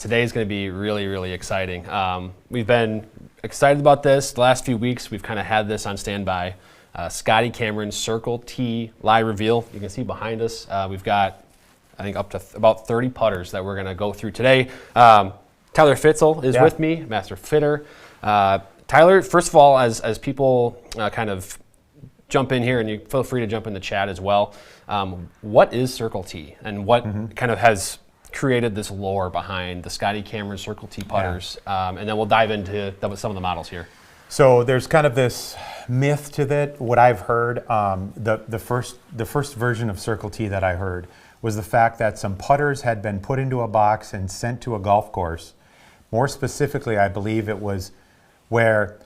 Today is going to be really, really exciting. We've been excited about this. The last few weeks, we've kind of had this on standby. Scotty Cameron Circle T live reveal. You can see behind us, we've got, I think, up to about 30 putters that we're going to go through today. Tyler Fitzel is with me, master fitter. Tyler, first of all, as people kind of jump in here, and you feel free to jump in the chat as well, what is Circle T, and what kind of has created this lore behind the Scotty Cameron Circle T putters, and then we'll dive into some of the models here. So there's kind of this myth to that. What I've heard, the first version of Circle T that I heard was the fact that some putters had been put into a box and sent to a golf course. More specifically, I believe it was where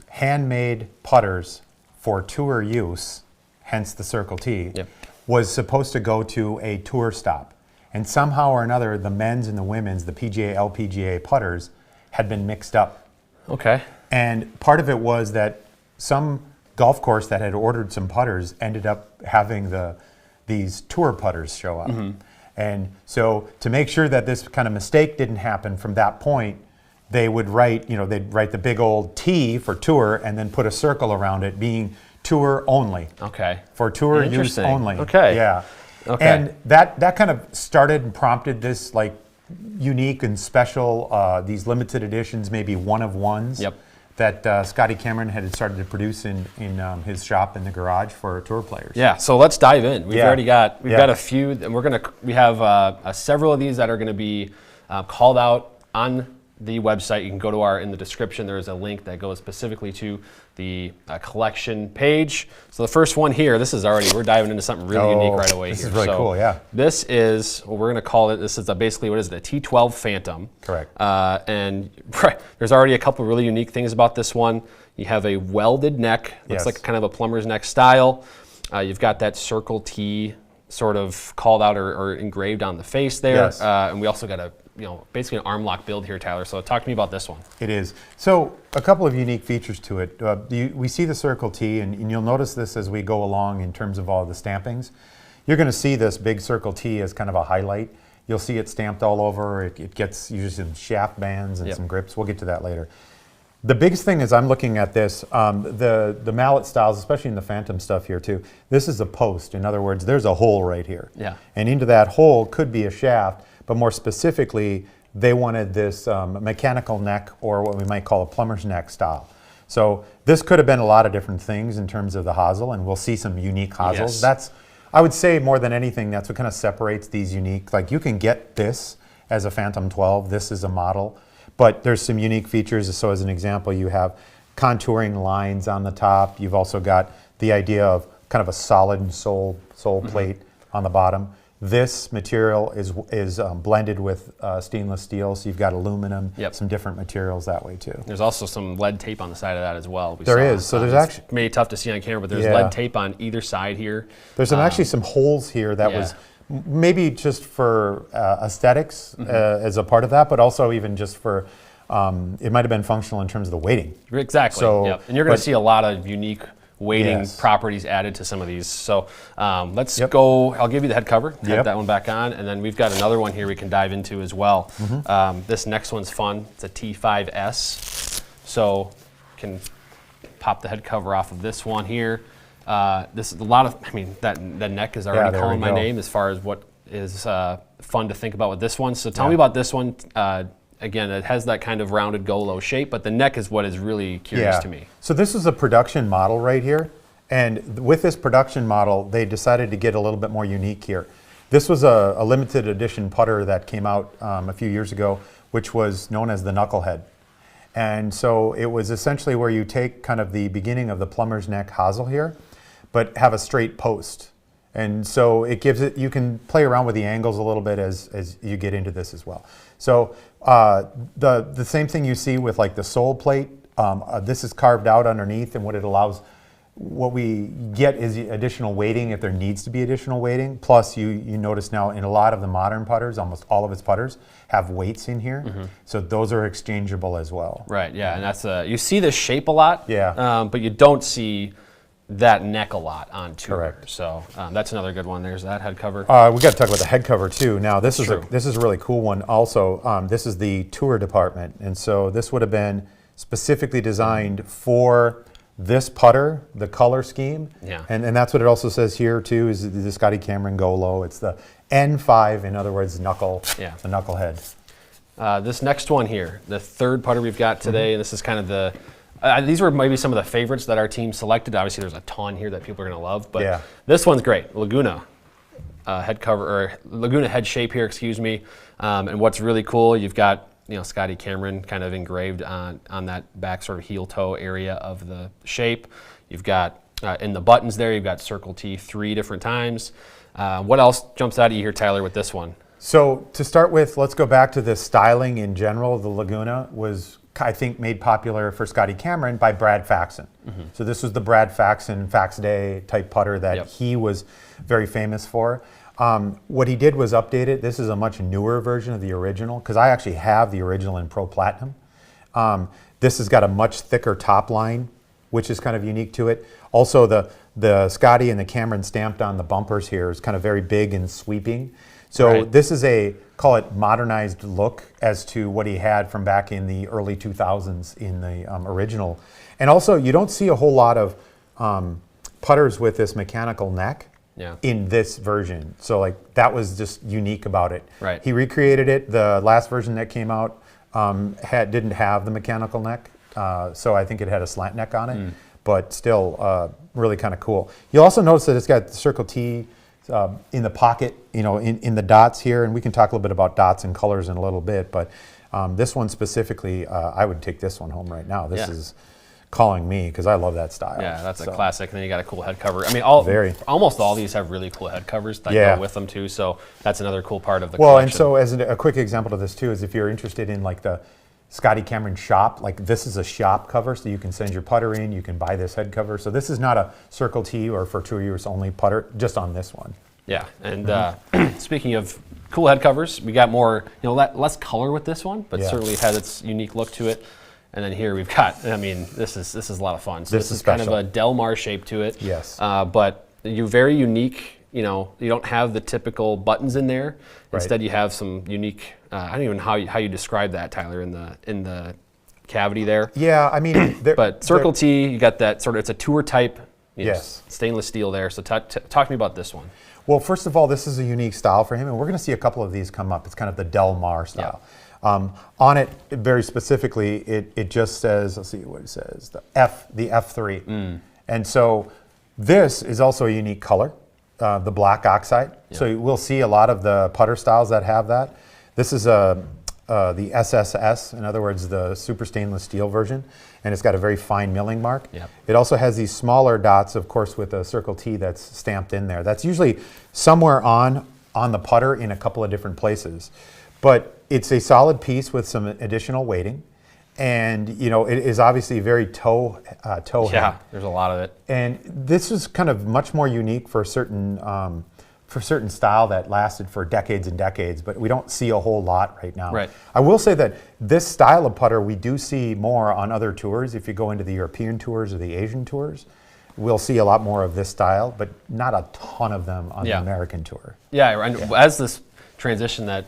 handmade putters for tour use, hence the Circle T, was supposed to go to a tour stop. And somehow or another, the men's and the women's, the PGA, LPGA putters had been mixed up. Okay. And part of it was that some golf course that had ordered some putters ended up having these tour putters show up. And so to make sure that this kind of mistake didn't happen from that point, they would write, they'd write the big old T for tour and then put a circle around it being tour only. Okay. For tour use only. Okay. Yeah. Okay. And that kind of started and prompted this like unique and special, these limited editions, maybe one-of-ones that Scotty Cameron had started to produce in his shop in the garage for tour players. Yeah, so let's dive in. We've already got, we've got a few, and we have several of these that are going to be called out on the website. You can go to in the description, there is a link that goes specifically to the collection page. So the first one here, we're diving into something really unique right away. This is really cool, yeah. This is, what we're going to call it, this is basically, what is it, a T12 Phantom. Correct. And there's already a couple really unique things about this one. You have a welded neck, looks like kind of a plumber's neck style. You've got that Circle T sort of called out or engraved on the face there. Yes. And we also got basically an arm lock build here, Tyler. So talk to me about this one. It is. So a couple of unique features to it. We see the Circle T, and you'll notice this as we go along in terms of all the stampings. You're going to see this big Circle T as kind of a highlight. You'll see it stamped all over. It gets usually some shaft bands and some grips. We'll get to that later. The biggest thing is I'm looking at this, the mallet styles, especially in the Phantom stuff here too. This is a post. In other words, there's a hole right here. Yeah. And into that hole could be a shaft, but more specifically, they wanted this mechanical neck, or what we might call a plumber's neck style. So this could have been a lot of different things in terms of the hosel, and we'll see some unique hosels. That's, I would say more than anything, that's what kind of separates these unique. Like you can get this as a Phantom 12, this is a model, but there's some unique features. So as an example, you have contouring lines on the top. You've also got the idea of kind of a solid sole plate on the bottom. This material is blended with stainless steel, so you've got aluminum, some different materials that way too. There's also some lead tape on the side of that as well. There is. So there's actually, maybe tough to see on camera, but there's lead tape on either side here. There's actually some holes here that was maybe just for aesthetics as a part of that, but also even just for, it might have been functional in terms of the weighting. Exactly. So, and you're going to see a lot of unique weighting properties added to some of these. So let's go, I'll give you the head cover, have that one back on, and then we've got another one here we can dive into as well. This next one's fun. It's a T5S. So can pop the head cover off of this one here. This is a lot of, that neck is already calling my name as far as what is fun to think about with this one. So tell me about this one. Again, it has that kind of rounded Golo shape, but the neck is what is really curious to me. So this is a production model right here. And with this production model, they decided to get a little bit more unique here. This was a limited edition putter that came out a few years ago, which was known as the Knucklehead. And so it was essentially where you take kind of the beginning of the plumber's neck hosel here, but have a straight post. And so it gives it, you can play around with the angles a little bit as you get into this as well. So the same thing you see with like the sole plate, this is carved out underneath, and what it allows, what we get is additional weighting if there needs to be additional weighting. Plus you notice now in a lot of the modern putters, almost all of its putters have weights in here. So those are exchangeable as well. Right, yeah, and that's, you see the shape a lot, but you don't see that neck a lot on tour. Correct. So that's another good one. There's that head cover. We got to talk about the head cover too. Now this is True. this is a really cool one. Also, this is the tour department, and so this would have been specifically designed for this putter, the color scheme. Yeah. And that's what it also says here too. Is the Scotty Cameron Golo. It's the N5, in other words, knuckle. Yeah. The knucklehead. This next one here, the third putter we've got today, and this is kind of the. These were maybe some of the favorites that our team selected. Obviously, there's a ton here that people are going to love, but this one's great. Laguna head cover, or Laguna head shape here, excuse me. And what's really cool, you've got Scotty Cameron kind of engraved on that back sort of heel toe area of the shape. You've got in the buttons there, you've got Circle T 3 different times. What else jumps out at you here, Tyler, with this one? So to start with, let's go back to the styling in general. The Laguna was, I think, made popular for Scotty Cameron by Brad Faxon. So this was the Brad Faxon Fax Day type putter that he was very famous for. What he did was update it. This is a much newer version of the original, because I actually have the original in Pro Platinum. This has got a much thicker top line, which is kind of unique to it. Also, the Scotty and the Cameron stamped on the bumpers here is kind of very big and sweeping. So this is a, call it, modernized look as to what he had from back in the early 2000s in the original. And also, you don't see a whole lot of putters with this mechanical neck in this version. So like that was just unique about it. Right. He recreated it. The last version that came out didn't have the mechanical neck. So I think it had a slant neck on it, but still really kind of cool. You'll also notice that it's got the Circle T in the pocket, in the dots here, and we can talk a little bit about dots and colors in a little bit, but this one specifically, I would take this one home right now. This is calling me, because I love that style. Yeah, that's a classic. And then you got a cool head cover. I mean, almost all these have really cool head covers that go with them too, so that's another cool part of the collection. And so as a quick example of this too, is if you're interested in like the Scotty Cameron shop, like this is a shop cover, so you can send your putter in, you can buy this head cover. So this is not a Circle T or for tour use only putter, just on this one. Yeah, and speaking of cool head covers, we got more, less color with this one, but certainly it has its unique look to it. And then here we've got, I mean, this is a lot of fun. So this is kind of a Delmare shape to it. Yes. But you're very unique. You don't have the typical buttons in there. Instead, you have some unique. I don't even know how you describe that, Tyler, in the cavity there. Yeah, I mean, but Circle T, you got that sort of. It's a tour type. Yes. Stainless steel there. So talk to me about this one. Well, first of all, this is a unique style for him, and we're going to see a couple of these come up. It's kind of the Delmare style. On it, very specifically, it just says, let's see what it says, the F3. And so this is also a unique color, the black oxide. So we'll see a lot of the putter styles that have that. This is the SSS, in other words, the super stainless steel version, and it's got a very fine milling mark. It also has these smaller dots, of course, with a Circle T that's stamped in there. That's usually somewhere on the putter in a couple of different places. But it's a solid piece with some additional weighting, and it is obviously very toe head. There's a lot of it. And this is kind of much more unique for certain style that lasted for decades and decades, but we don't see a whole lot right now. Right. I will say that this style of putter we do see more on other tours. If you go into the European tours or the Asian tours, we'll see a lot more of this style, but not a ton of them on the American tour. And as this transition that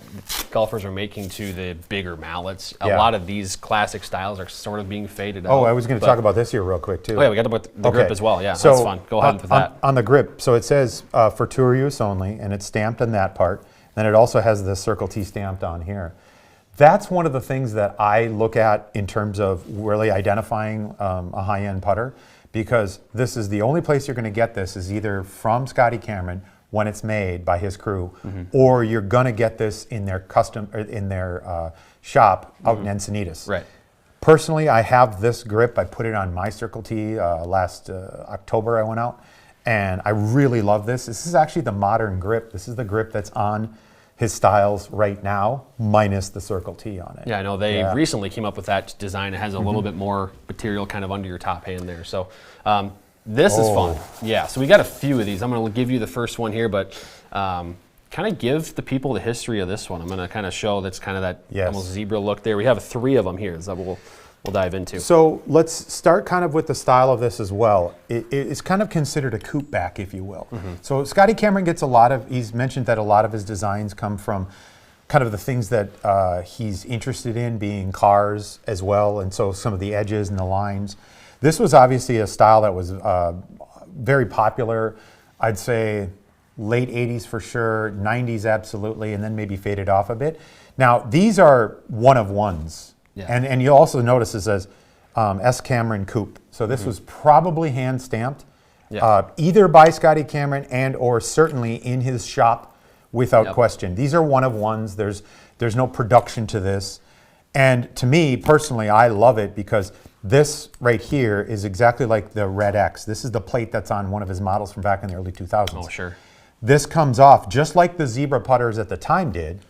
golfers are making to the bigger mallets, a lot of these classic styles are sort of being faded out. Oh, I was going to talk about this here real quick too. Oh yeah, we got the grip as well. Yeah, so that's fun. Go ahead with that. On the grip, so it says for tour use only, and it's stamped on that part. Then it also has the Circle T stamped on here. That's one of the things that I look at in terms of really identifying a high-end putter, because this is the only place you're going to get this is either from Scotty Cameron when it's made by his crew, or you're gonna get this in their shop out in Encinitas. Right. Personally, I have this grip. I put it on my Circle T last October. I went out, and I really love this. This is actually the modern grip. This is the grip that's on his styles right now, minus the Circle T on it. Yeah, I know they recently came up with that design. It has a little bit more material kind of under your top hand there. So. This is fun. Yeah, so we got a few of these. I'm going to give you the first one here, but kind of give the people the history of this one. I'm going to kind of show that's kind of that almost zebra look there. We have 3 of them here. So we'll dive into. So let's start kind of with the style of this as well. It's kind of considered a coupe back, if you will. So Scotty Cameron gets he's mentioned that a lot of his designs come from kind of the things that he's interested in, being cars as well, and so some of the edges and the lines. This was obviously a style that was very popular, I'd say late 80s for sure, 90s absolutely, and then maybe faded off a bit. Now, these are one-of-ones. Yeah. And you'll also notice it says S. Cameron Coupe. So this was probably hand stamped, either by Scotty Cameron and or certainly in his shop without question. These are one-of-ones. There's no production to this. And to me, personally, I love it because this right here is exactly like the Red X. This is the plate that's on one of his models from back in the early 2000s. Oh, sure. This comes off just like the Zebra putters at the time did.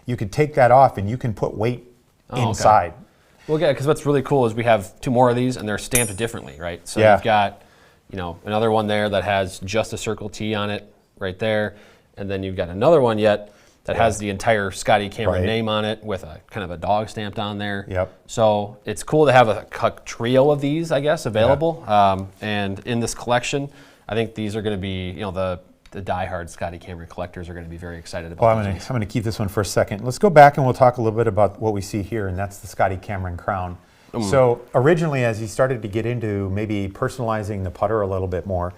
You could take that off and you can put weight inside. Okay. Well, yeah, because what's really cool is we have two more of these and they're stamped differently, right? So you've got, another one there that has just a Circle T on it right there. And then you've got another one that has the entire Scotty Cameron name on it with a kind of a dog stamped on there. Yep. So it's cool to have a trio of these, I guess, available. And in this collection, I think these are going to be, the diehard Scotty Cameron collectors are going to be very excited about. Well, I'm going to keep this one for a second. Let's go back and we'll talk a little bit about what we see here, and that's the Scotty Cameron crown. So originally, as he started to get into maybe personalizing the putter a little bit more,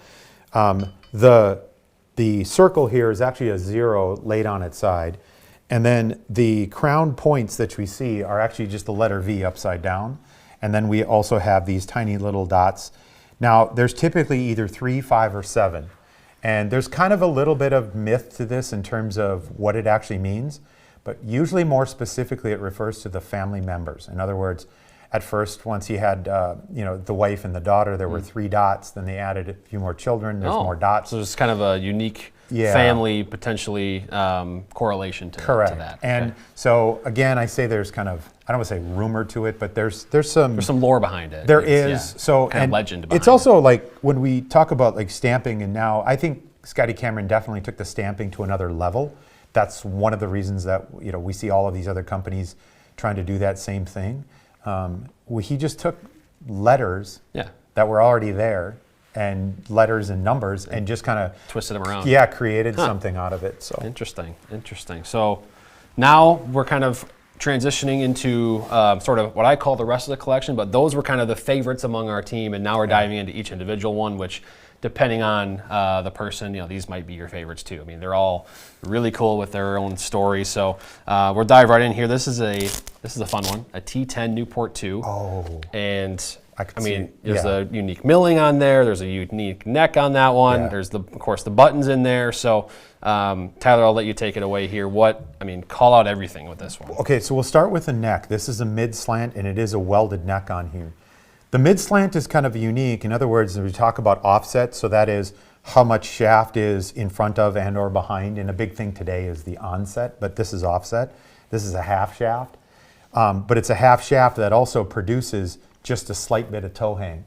the circle here is actually a 0 laid on its side, and then the crown points that we see are actually just the letter V upside down, and then we also have these tiny little dots. Now, there's typically either 3, 5, or 7. And there's kind of a little bit of myth to this in terms of what it actually means, but usually more specifically it refers to the family members. In other words, at first, once he had the wife and the daughter, there were 3 dots, then they added a few more children, there's more dots. So there's kind of a unique family, potentially, correlation to that. And so again, I say there's kind of, I don't want to say rumor to it, but there's some lore behind it. There is. So kind of legend behind it. It's also like when we talk about like stamping, and now I think Scotty Cameron definitely took the stamping to another level. That's one of the reasons that we see all of these other companies trying to do that same thing. He just took letters that were already there, and letters and numbers, and just kind of twisted them around. Yeah, created something out of it. So interesting. So now we're kind of transitioning into sort of what I call the rest of the collection, but those were kind of the favorites among our team, and now we're diving into each individual one, which depending on the person, these might be your favorites too. I mean, they're all really cool with their own stories. So we'll dive right in here. This is a fun one, a T10 Newport 2. Oh. And I mean, there's a unique milling on there. There's a unique neck on that one. There's of course the buttons in there. So Tyler, I'll let you take it away here. Call out everything with this one. Okay, so we'll start with the neck. This is a mid slant, and it is a welded neck on here. The mid slant is kind of unique. In other words, we talk about offset, so that is how much shaft is in front of and or behind. And a big thing today is the onset, but this is offset. This is a half shaft, but it's a half shaft that also produces just a slight bit of toe hang.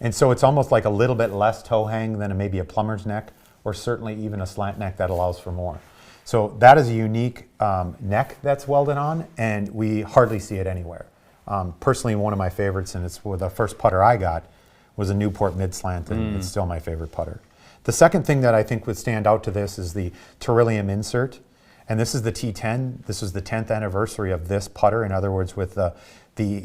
And so it's almost like a little bit less toe hang than maybe a plumber's neck, or certainly even a slant neck that allows for more. So that is a unique neck that's welded on, and we hardly see it anywhere. Personally, one of my favorites, and it's the first putter I got, was a Newport mid-slant, and it's still my favorite putter. The second thing that I think would stand out to this is the Terillium insert, and this is the T10. This was the 10th anniversary of this putter, in other words, with the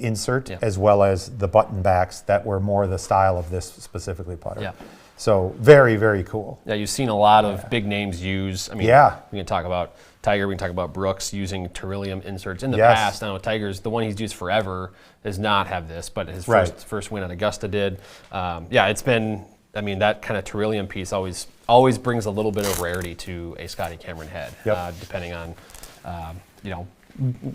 insert as well as the button backs that were more the style of this specifically putter. Yeah. So very, very cool. Yeah, you've seen a lot of big names use. I mean, we can talk about Tiger, we can talk about Brooks using Terillium inserts in the past. Now, Tiger's, the one he's used forever, does not have this, but his first win at Augusta did. It's been, that kind of Terillium piece always brings a little bit of rarity to a Scotty Cameron head, depending on,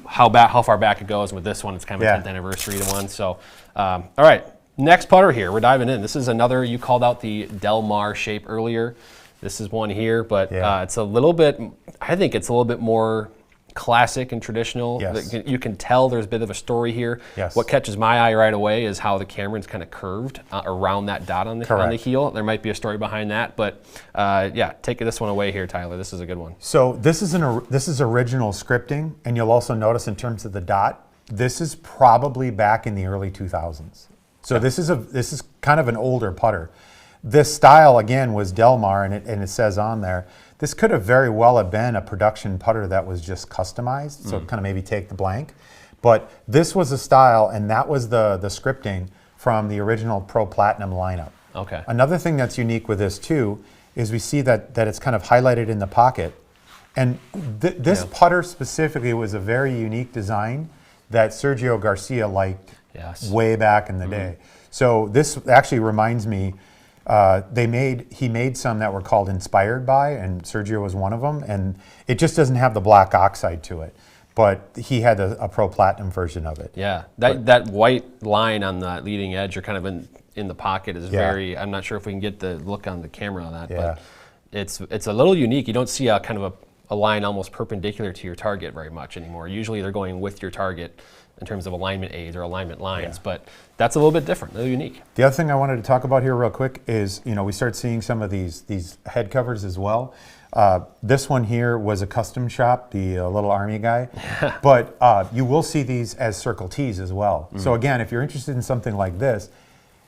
how far back it goes. And with this one, it's kind of a 10th anniversary one. So, all right. Next putter here, we're diving in. This is another, you called out the Delmare shape earlier. This is one here, but it's a little bit, I think it's a little bit more classic and traditional. Yes. You can tell there's a bit of a story here. Yes. What catches my eye right away is how the Cameron's kind of curved around that dot on the heel. There might be a story behind that, but take this one away here, Tyler. This is a good one. So this is original scripting, and you'll also notice in terms of the dot, This is probably back in the early 2000s. So this is kind of an older putter. This style again was Delmare, and it says on there. This could have very well have been a production putter that was just customized. So kind of maybe take the blank, but this was a style, and that was the scripting from the original Pro Platinum lineup. Okay. Another thing that's unique with this too is we see that it's kind of highlighted in the pocket, and this putter specifically was a very unique design that Sergio Garcia liked way back in the day. So this actually reminds me, he made some that were called Inspired By, and Sergio was one of them, and it just doesn't have the black oxide to it, but he had a Pro Platinum version of it. Yeah, that white line on the leading edge or kind of in the pocket is very, I'm not sure if we can get the look on the camera on that, but it's a little unique. You don't see a kind of a line almost perpendicular to your target very much anymore. Usually they're going with your target in terms of alignment aids or alignment lines, but that's a little bit different, a little unique. The other thing I wanted to talk about here real quick is, we start seeing some of these head covers as well. This one here was a custom shop, the little army guy, but you will see these as Circle Ts as well. So again, if you're interested in something like this,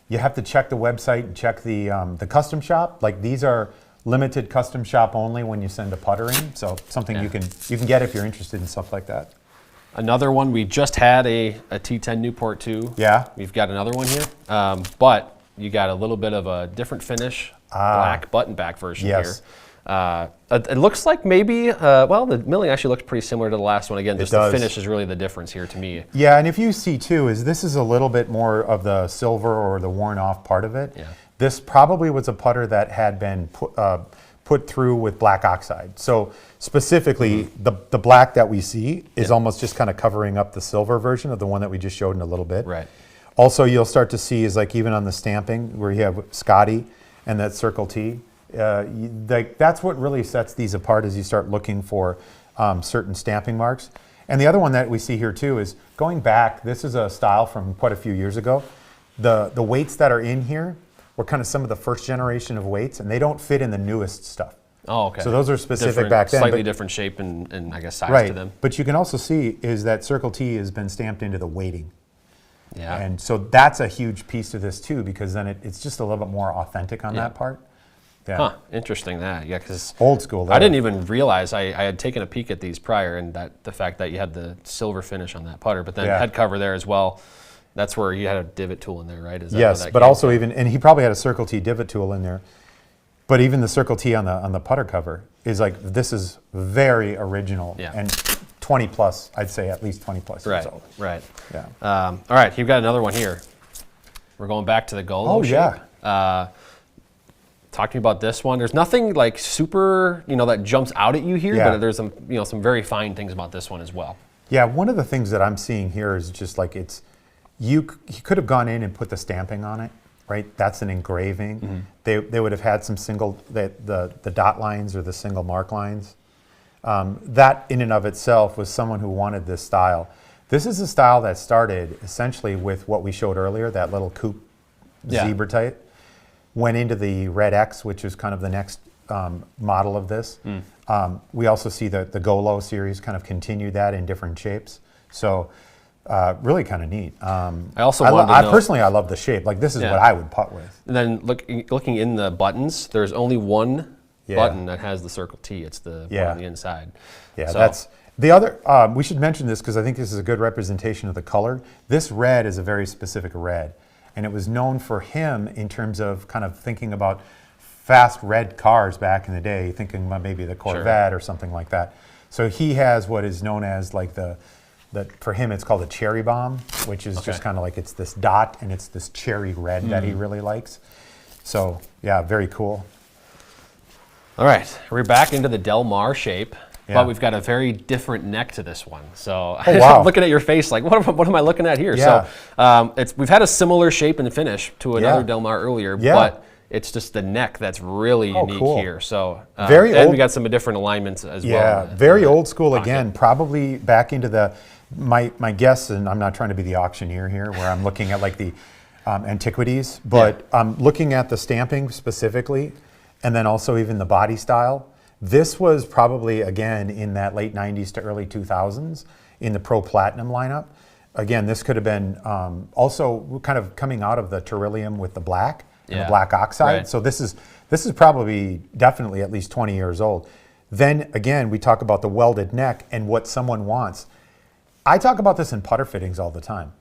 you have to check the website and check the custom shop. Like these are limited custom shop only when you send a putter in. So something you can get if you're interested in stuff like that. Another one, we just had a T10 Newport 2. Yeah. We've got another one here, but you got a little bit of a different finish, black button back version here. It looks like maybe, well, the milling actually looks pretty similar to the last one. Again, just the finish is really the difference here to me. Yeah, and if you see too, this is a little bit more of the silver or the worn off part of it. Yeah. This probably was a putter that had been put through with black oxide. So specifically, the black that we see is almost just kind of covering up the silver version of the one that we just showed in a little bit. Right. Also, you'll start to see is like even on the stamping where you have Scotty and that Circle T. That's what really sets these apart as you start looking for certain stamping marks. And the other one that we see here too is going back. This is a style from quite a few years ago. The weights that are in here were kind of some of the first generation of weights, and they don't fit in the newest stuff. Oh, okay. So those are specific back then. Slightly different shape and I guess size to them. But you can also see is that Circle T has been stamped into the weighting. Yeah. And so that's a huge piece to this too, because then it's just a little bit more authentic on that part. Yeah. Huh, interesting that. Yeah, because old school. I didn't even realize I had taken a peek at these prior, and that the fact that you had the silver finish on that putter, but then head cover there as well. That's where you had a divot tool in there, right? Is that yes, but also and he probably had a Circle T divot tool in there. But even the Circle T on the putter cover is like, this is very original and 20 plus, I'd say at least 20 plus years old. Right. Yeah. All right, you've got another one here. We're going back to the Golo shape. Talk to me about this one. There's nothing like super, that jumps out at you here, but there's some, some very fine things about this one as well. Yeah, one of the things that I'm seeing here is just like you could have gone in and put the stamping on it, right? That's an engraving. They would have had some the dot lines or the single mark lines. That in and of itself was someone who wanted this style. This is a style that started essentially with what we showed earlier, that little Coupe zebra type. Went into the Red X, which is kind of the next model of this. We also see the Golo series kind of continued that in different shapes. So really kind of neat. Personally, I love the shape. Like this is what I would putt with. And then looking in the buttons, there's only one button that has the Circle T. It's the one on the inside. Yeah, that's the other. We should mention this because I think this is a good representation of the color. This red is a very specific red. And it was known for him in terms of kind of thinking about fast red cars back in the day, thinking about maybe the Corvette or something like that. So he has what is known as like for him it's called a cherry bomb, which is just kind of like it's this dot and it's this cherry red that he really likes. So yeah, very cool. All right, we're back into the Delmare shape. But we've got a very different neck to this one. So I'm looking at your face like, what am I looking at here? So we've had a similar shape and finish to another Delmare earlier, but it's just the neck that's really unique here. So we got some different alignments as well. Yeah, very old school again, probably back into my guess, and I'm not trying to be the auctioneer here where I'm looking at like the antiquities, but I'm looking at the stamping specifically, and then also even the body style. This was probably, again, in that late 90s to early 2000s in the Pro Platinum lineup. Again, this could have been also kind of coming out of the beryllium with the black and the Yeah. black oxide. Right. So this is probably definitely at least 20 years old. Then again, we talk about the welded neck and what someone wants. I talk about this in putter fittings all the time.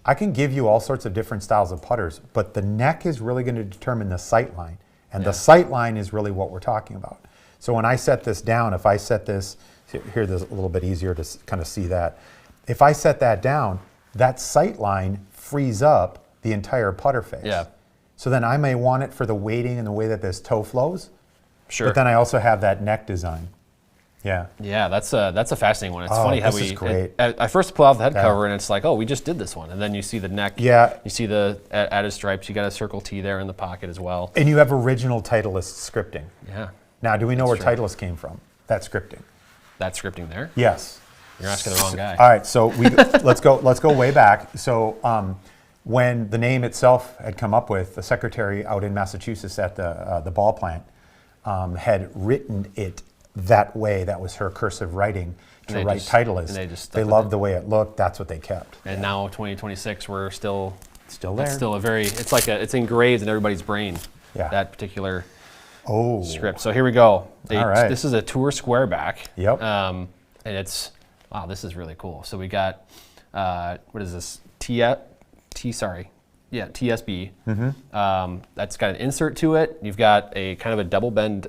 I can give you all sorts of different styles of putters, but the neck is really going to determine the sight line. And the sight line is really what we're talking about. So when I set this down, if I set this, here this a little bit easier to kind of see that. If I set that down, that sight line frees up the entire putter face. Yeah. So then I may want it for the weighting and the way that this toe flows. Sure. But then I also have that neck design. Yeah. Yeah, that's a fascinating one. It's Oh, funny how this is we. great. I first pull out the head cover and it's like, oh, we just did this one, and then you see the neck. Yeah. You see the added stripes. You got a Circle T there in the pocket as well. And you have original Titleist scripting. Yeah. Now, do we know where true. Titleist came from? That scripting. That scripting there. Yes. You're asking the wrong guy. All right, so let's go way back. So when the name itself had come up with, the secretary out in Massachusetts at the ball plant had written it that way. That was her cursive writing to they write just- Titleist. and they just stuck They with loved it. the way it looked. That's what they kept. And now 2026, we're still Still that's there. still a very. It's like it's engraved in everybody's brain. Yeah. That particular Oh. script. So here we go. All right. This is a Tour square back. Yep. And it's wow. This is really cool. So we got what is this? TSB. Mm-hmm. That's got an insert to it. You've got a kind of a double bend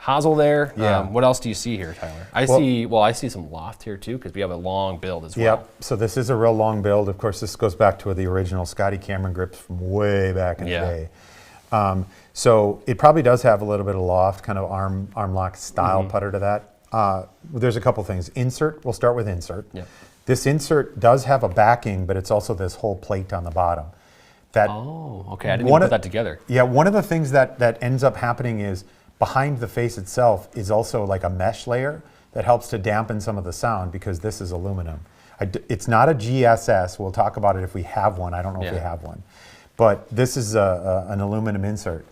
hosel there. Yeah. What else do you see here, Tyler? I see some loft here too because we have a long build as well. Yep. So this is a real long build. Of course, this goes back to the original Scotty Cameron grips from way back in the day. So it probably does have a little bit of loft, kind of arm lock style putter to that. There's a couple things. Insert, we'll start with insert. Yep. This insert does have a backing, but it's also this whole plate on the bottom. That Oh, okay. I didn't even put that together. Yeah, one of the things that ends up happening is behind the face itself is also like a mesh layer that helps to dampen some of the sound because this is aluminum. It's not a GSS. We'll talk about it if we have one. I don't know if we have one. But this is an aluminum insert.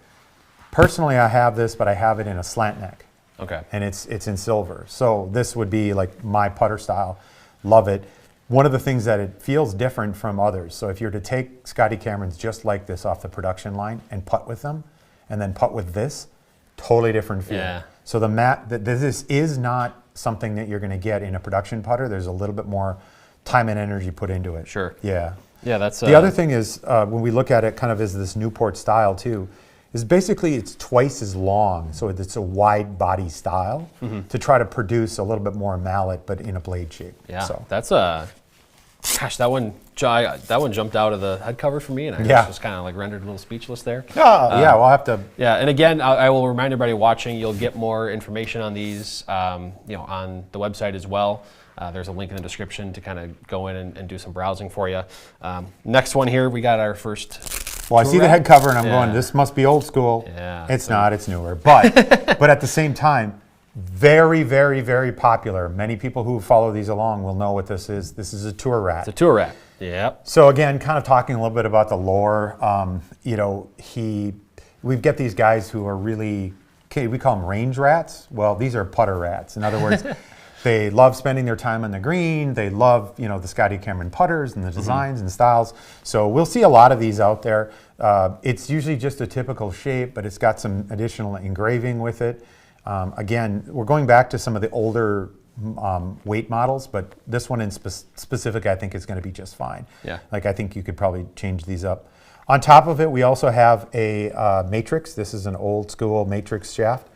Personally, I have this, but I have it in a slant neck. Okay. And it's in silver. So this would be like my putter style. Love it. One of the things that it feels different from others. So if you're to take Scotty Camerons just like this off the production line and putt with them, and then putt with this, totally different feel. Yeah. So this is not something that you're going to get in a production putter. There's a little bit more time and energy put into it. Sure. Yeah. Yeah, that's The other thing is when we look at it kind of as this Newport style too, is basically it's twice as long. So it's a wide body style to try to produce a little bit more mallet, but in a blade shape. Yeah, So. that's gosh, that one jumped out of the head cover for me, and I Yeah. was kind of like rendered a little speechless there. Yeah, we'll have to. Yeah, and again, I will remind everybody watching, you'll get more information on these, on the website as well. There's a link in the description to kind of go in and do some browsing for you. Next one here, we got our first. Well, I see the rack. head cover and I'm Yeah. going, this must be old school. Yeah, It's so- not, it's newer. But at the same time, very, very, very popular. Many people who follow these along will know what this is. This is a tour rack. It's a tour rack. Yep. So again, kind of talking a little bit about the lore. We've got these guys who are really, we call them range rats. Well, these are putter rats. In other words, they love spending their time on the green. They love, the Scotty Cameron putters and the designs and styles. So we'll see a lot of these out there. It's usually just a typical shape, but it's got some additional engraving with it. Again, we're going back to some of the older weight models, but this one in specific, I think is going to be just fine. Yeah. Like I think you could probably change these up. On top of it, we also have a matrix. This is an old school matrix shaft.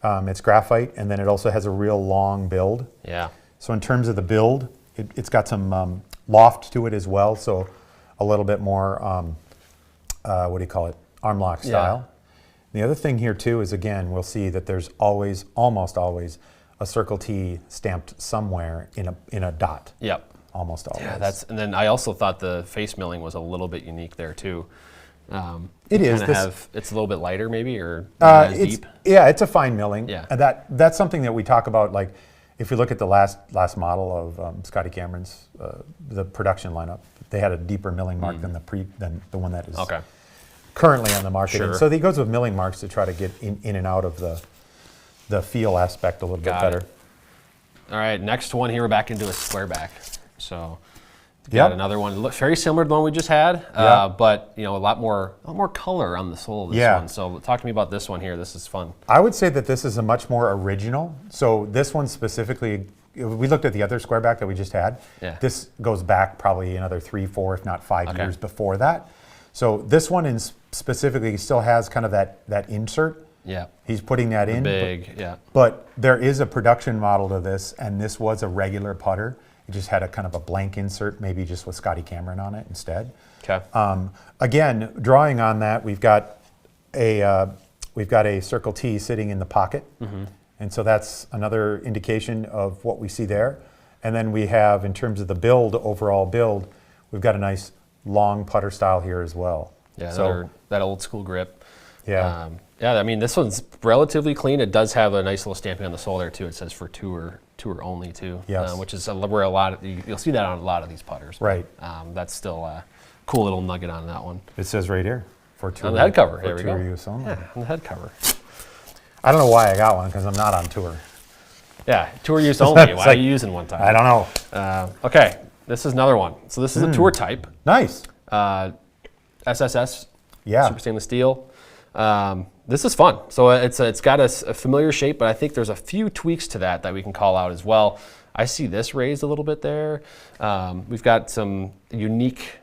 It's graphite, and then it also has a real long build. Yeah. So in terms of the build, it's got some loft to it as well, so a little bit more, arm lock style. The other thing here too is, again, we'll see that there's always, almost always, a Circle T stamped somewhere in a dot. Yep. Almost always. Yeah, and then I also thought the face milling was a little bit unique there too. It is. It's a little bit lighter maybe, or not as deep. Yeah, it's a fine milling. Yeah. And that's something that we talk about. Like, if you look at the last model of Scotty Cameron's, the production lineup, they had a deeper milling mark than the one that is currently on the market. Sure. And so he goes with milling marks to try to get in and out of the feel aspect a little bit better. All right, next one here, we're back into a square back. So Got another one, looks very similar to the one we just had, but a lot more color on the sole of this one. So talk to me about this one here. This is fun. I would say that this is a much more original. So this one specifically, we looked at the other squareback that we just had. Yeah. This goes back probably another 3, 4, if not 5 years before that. So this one specifically still has kind of that insert. Yeah. He's putting that in. Big, But there is a production model to this, and this was a regular putter. It just had a kind of a blank insert, maybe just with Scotty Cameron on it instead. Okay. Again, drawing on that, we've got a Circle T sitting in the pocket, and so that's another indication of what we see there. And then we have, in terms of the overall build, we've got a nice long putter style here as well. Yeah, so that old school grip. Yeah. I mean, this one's relatively clean. It does have a nice little stamping on the sole there too. It says for tour only too, which is where you'll see that on a lot of these putters. Right. That's still a cool little nugget on that one. It says right here for tour. On the head cover. There we go. Use only. Yeah, on the head cover. I don't know why I got one because I'm not on tour. Yeah, tour use only. Why are you using one time? I don't know. Okay, this is another one. So this is a tour type. Nice. SSS. Yeah. Super stainless steel. This is fun. So it's got a familiar shape, but I think there's a few tweaks to that we can call out as well. I see this raised a little bit there. We've got some unique,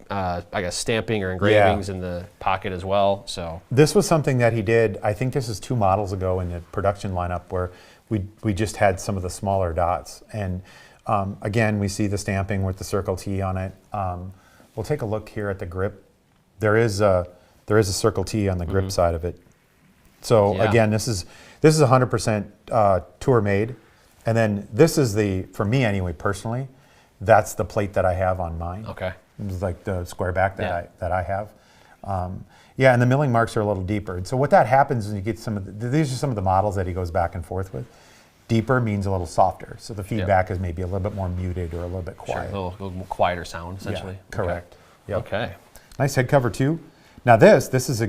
I guess, stamping or engravings in the pocket as well. So this was something that he did. I think this is 2 models ago in the production lineup where we just had some of the smaller dots. And again, we see the stamping with the Circle T on it. We'll take a look here at the grip. There is a Circle T on the grip side of it. So again, this is 100% tour made, and then this is for me anyway, personally, that's the plate that I have on mine. Okay. It's like the square back that I have. And the milling marks are a little deeper. And so what that happens is you get these are some of the models that he goes back and forth with. Deeper means a little softer, so the feedback is maybe a little bit more muted or a little bit quiet. Sure, a little more quieter sound essentially. Yeah, correct. Okay. Yep. Okay. Nice head cover too. Now this is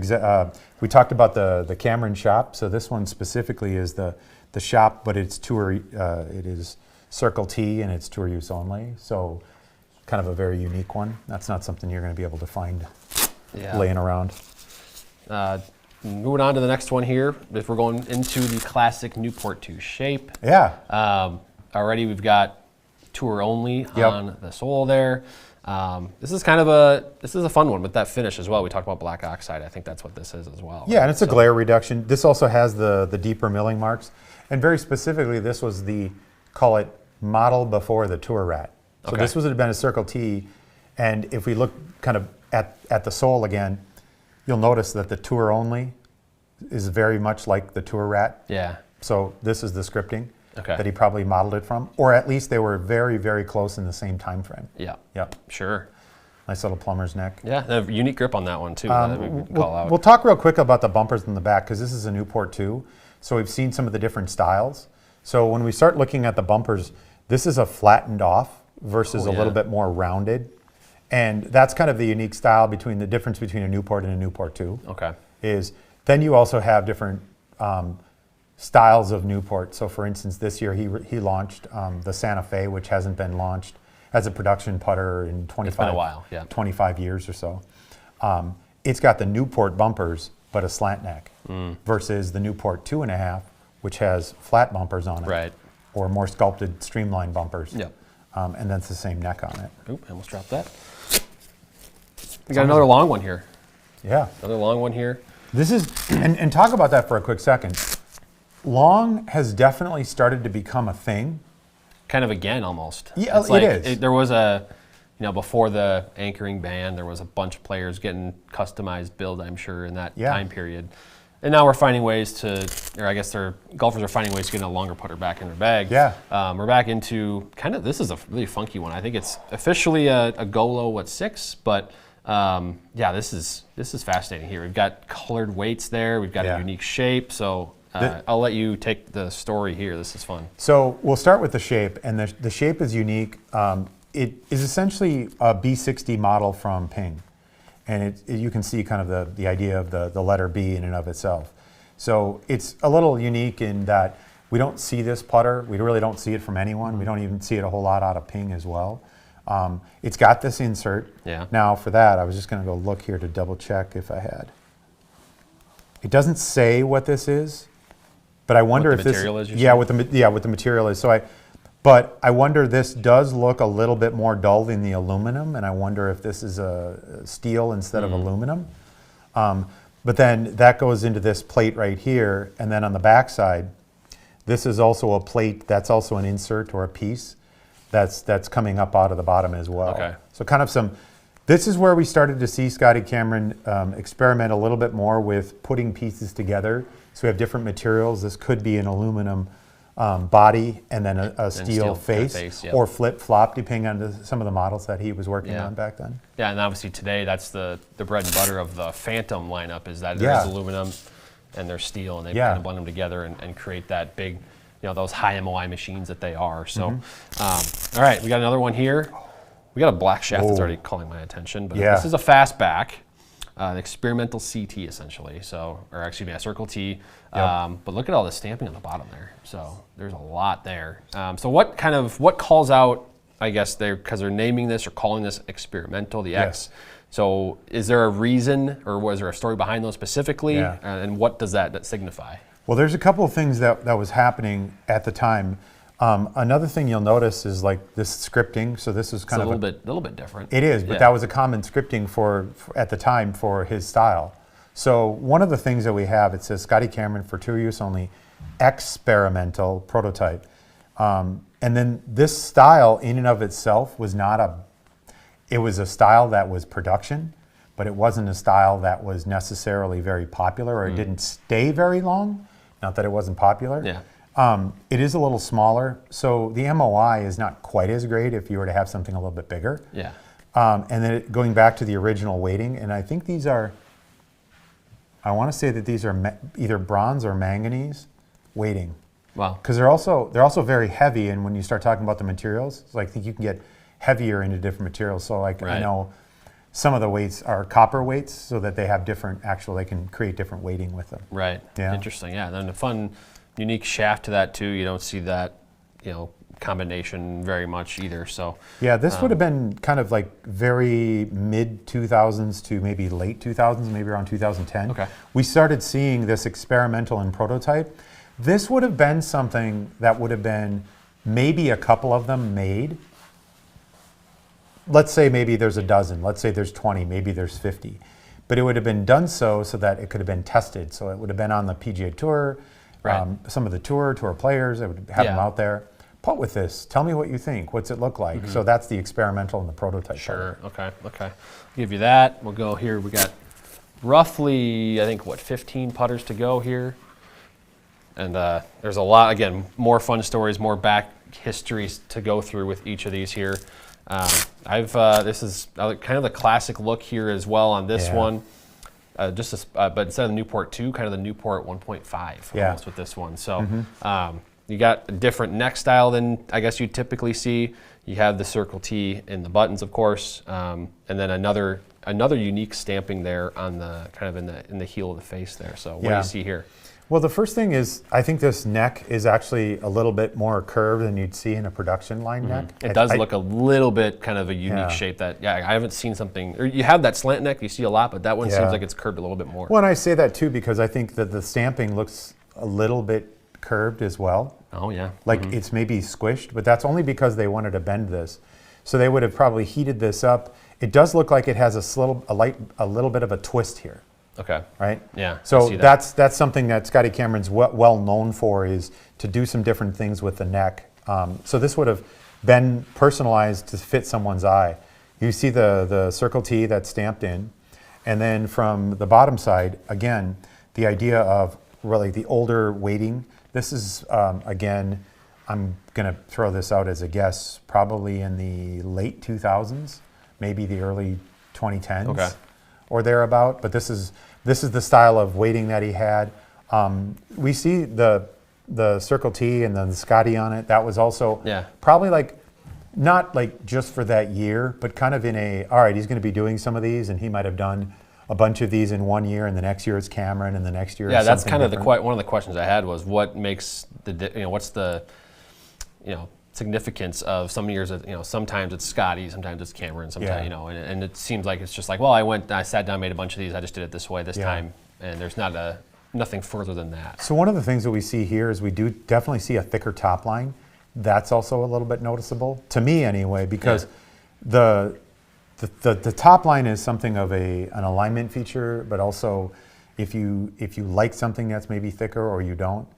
we talked about the Cameron shop. So this one specifically is the shop, but it's tour. It is Circle T and it's tour use only. So kind of a very unique one. That's not something you're going to be able to find laying around. Moving on to the next one here. If we're going into the classic Newport 2 shape. Yeah. Already we've got tour only on the sole there. This is a fun one with that finish as well. We talked about black oxide. I think that's what this is as well. Yeah, and it's a glare reduction. This also has the deeper milling marks. And very specifically, this was call it model before the tour rat. So this would have been a Circle T. And if we look kind of at the sole again, you'll notice that the tour only is very much like the tour rat. Yeah. So this is the scripting that he probably modeled it from, or at least they were very, very close in the same time frame. Yeah. Yep. Sure. Nice little plumber's neck. Yeah, a unique grip on that one too. That we can call out. We'll talk real quick about the bumpers in the back because this is a Newport 2. So we've seen some of the different styles. So when we start looking at the bumpers, this is a flattened off versus a little bit more rounded. And that's kind of the unique style the difference between a Newport and a Newport 2. Okay. Is then you also have different styles of Newport. So for instance, this year he launched the Santa Fe, which hasn't been launched as a production putter in 25 years or so. It's got the Newport bumpers, but a slant neck, versus the Newport 2.5, which has flat bumpers on it. Right. Or more sculpted streamlined bumpers. Yep. And that's the same neck on it. Oop, I almost dropped that. We got another long one here. Yeah. Another long one here. This is, and talk about that for a quick second. Long has definitely started to become a thing. Kind of again, almost. Yeah, it's like, it is. There was before the anchoring ban, there was a bunch of players getting customized build, I'm sure, in that time period. And now we're finding ways golfers are finding ways to get a longer putter back in their bag. Yeah. We're back into this is a really funky one. I think it's officially a Golo 6, but this is fascinating here. We've got colored weights there. We've got a unique shape. So I'll let you take the story here. This is fun. So we'll start with the shape, and the shape is unique. It is essentially a B60 model from Ping. And you can see kind of the idea of the letter B in and of itself. So it's a little unique in that we don't see this putter. We really don't see it from anyone. We don't even see it a whole lot out of Ping as well. It's got this insert. Yeah. Now for that, I was just going to go look here to double check if I had. It doesn't say what this is, but I wonder if this. What the material is, you're yeah, saying? what the material is. But I wonder, this does look a little bit more dull than the aluminum, and I wonder if this is a steel instead of aluminum. But then that goes into this plate right here, and then on the back side, this is also a plate that's also an insert or a piece that's coming up out of the bottom as well. Okay. So kind of this is where we started to see Scotty Cameron experiment a little bit more with putting pieces together. So we have different materials. This could be an aluminum body and then a steel face, yep. or flip-flop, depending on some of the models that he was working on back then. Yeah, and obviously today that's the bread and butter of the Phantom lineup, is that there's aluminum and there's steel, and they kind of blend them together and create that big, those high MOI machines that they are. So, all right, we got another one here. We got a black shaft that's already calling my attention, but this is a fastback, an experimental CT essentially. So, or excuse me, a Circle T. But look at all the stamping on the bottom there. So there's a lot there. So what calls out, I guess, because they're naming this or calling this experimental, the X. So is there a reason, or was there a story behind those specifically? And what does that signify? Well, there's a couple of things that was happening at the time. Another thing you'll notice is like this scripting. So this is kind of a little bit different. It is, but that was a common scripting for at the time for his style. So one of the things that we have, it says Scotty Cameron for tour use only, experimental prototype. And then this style in and of itself was it was a style that was production, but it wasn't a style that was necessarily very popular, or it didn't stay very long. Not that it wasn't popular. It is a little smaller, so the MOI is not quite as great if you were to have something a little bit bigger. And then going back to the original weighting, and I think these are, I want to say that these are either bronze or manganese weighting. Wow. Because they're also very heavy, and when you start talking about the materials, I think you can get heavier into different materials. So I know some of the weights are copper weights, so that they have different they can create different weighting with them. Right. Yeah. Interesting. Yeah. And then a fun, unique shaft to that too. You don't see that, combination very much either. So yeah, this would have been kind of like very mid 2000s to maybe late 2000s, maybe around 2010. Okay. We started seeing this experimental and prototype. This would have been something that would have been maybe a couple of them made. Let's say maybe there's a dozen. Let's say there's 20. Maybe there's 50. But it would have been done so that it could have been tested. So it would have been on the PGA Tour. Some of the tour players, they would have them out there. Putt with this. Tell me what you think. What's it look like? So that's the experimental and the prototype. Sure. Okay. I'll give you that. We'll go here. We got roughly, I think, 15 putters to go here. And there's a lot, again, more fun stories, more back histories to go through with each of these here. This is kind of the classic look here as well on this one. But instead of the Newport 2, kind of the Newport 1.5 almost with this one. So you got a different neck style than I guess you typically see. You have the Circle T in the buttons, of course, and then another unique stamping there on the kind of in the heel of the face there. So what do you see here? Well, the first thing is, I think this neck is actually a little bit more curved than you'd see in a production line neck. It does look a little bit kind of a unique shape that, I haven't seen something, or you have that slant neck you see a lot, but that one seems like it's curved a little bit more. Well, and I say that too because I think that the stamping looks a little bit curved as well. Oh, yeah. Like it's maybe squished, but that's only because they wanted to bend this. So they would have probably heated this up. It does look like it has a little bit of a twist here. Okay. Right? Yeah. So that's something that Scotty Cameron's well known for, is to do some different things with the neck. So this would have been personalized to fit someone's eye. You see the Circle T that's stamped in, and then from the bottom side, again, the idea of really the older weighting. This is, again, I'm going to throw this out as a guess, probably in the late 2000s, maybe the early 2010s or thereabout. But this is the style of weighting that he had. We see the Circle T and then the Scotty on it. That was also probably not just for that year, but kind of in all right, he's going to be doing some of these, and he might have done a bunch of these in 1 year, and the next year it's Cameron, and the next year it's something that's kind different. of one of the questions I had was what makes what's the significance of some years, sometimes it's Scotty, sometimes it's Cameron, sometimes, Yeah. and it seems like it's just like, well, I sat down, made a bunch of these, I just did it this way this time, and there's nothing further than that. So one of the things that we see here is we do definitely see a thicker top line. That's also a little bit noticeable, to me anyway, because the top line is something of an alignment feature, but also if you like something that's maybe thicker or you don't.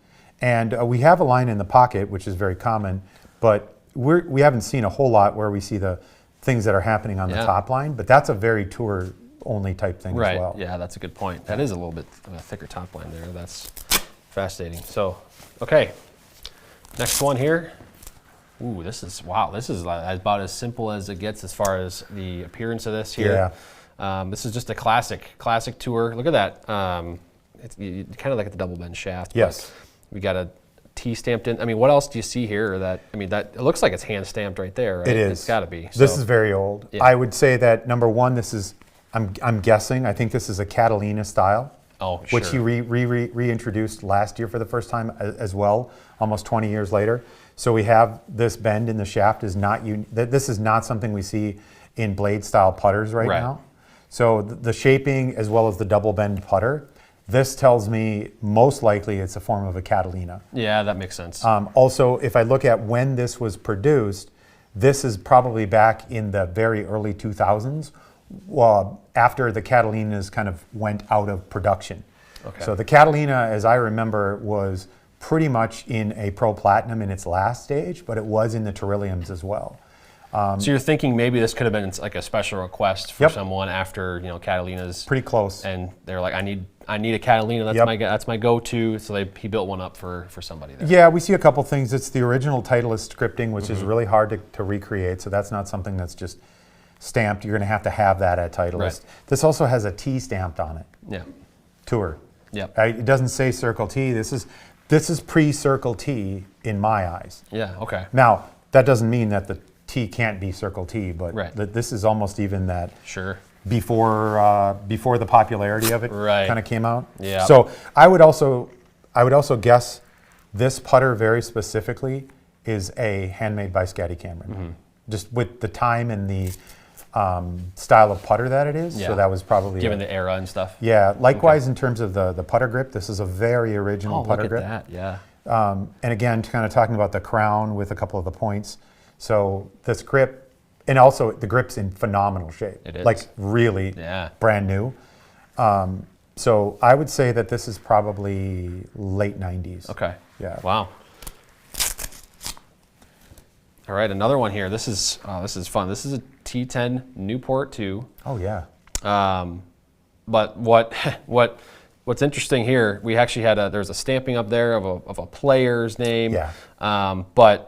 And we have a line in the pocket, which is very common, but we haven't seen a whole lot where we see the things that are happening on the top line, but that's a very tour only type thing as well. Yeah, that's a good point. That is a little bit of a thicker top line there. That's fascinating. So, okay, next one here. Ooh, this is about as simple as it gets as far as the appearance of this here. Yeah. This is just a classic tour. Look at that. It's kind of like the double bend shaft. Yes. We got a T stamped in. I mean, what else do you see here? That it looks like it's hand stamped right there. Right? It is. It's got to be. This is very old. Yeah. I would say that number one, this is. I'm guessing. I think this is a Catalina style. Oh, sure. Which he reintroduced last year for the first time as well, almost 20 years later. So we have this bend in the shaft is not this is not something we see in blade style putters right now. So the shaping as well as the double bend putter, this tells me most likely it's a form of a Catalina. Yeah, that makes sense. Also, if I look at when this was produced, this is probably back in the very early 2000s, after the Catalinas kind of went out of production. Okay. So the Catalina, as I remember, was pretty much in a Pro Platinum in its last stage, but it was in the Terilliums as well. So you're thinking maybe this could have been like a special request for someone after Catalinas. Pretty close. And they're like, I need a Catalina. That's my go-to. So he built one up for somebody there. Yeah, we see a couple things. It's the original Titleist scripting, which is really hard to recreate. So that's not something that's just stamped. You're going to have that at Titleist. Right. This also has a T stamped on it. Yeah. Tour. Yep. It doesn't say Circle T. This is pre-Circle T in my eyes. Yeah. Okay. Now that doesn't mean that the T can't be Circle T, but right. This is almost even that. Sure. Before the popularity of it kind of came out. Yeah. So I would also guess this putter very specifically is a handmade by Scotty Cameron, just with the time and the style of putter that it is. Yeah. So that was probably given the era and stuff. Yeah. Likewise, in terms of the putter grip, this is a very original putter grip. Look at that. Yeah. And again, kind of talking about the crown with a couple of the points. So this grip, and also the grip's in phenomenal shape. It is. Like really brand new. So I would say that this is probably late 90s. Okay. Yeah. Wow. All right, another one here. This is fun. This is a T10 Newport 2. Oh yeah. But what's interesting here? We actually had there's a stamping up there of a player's name. Yeah. But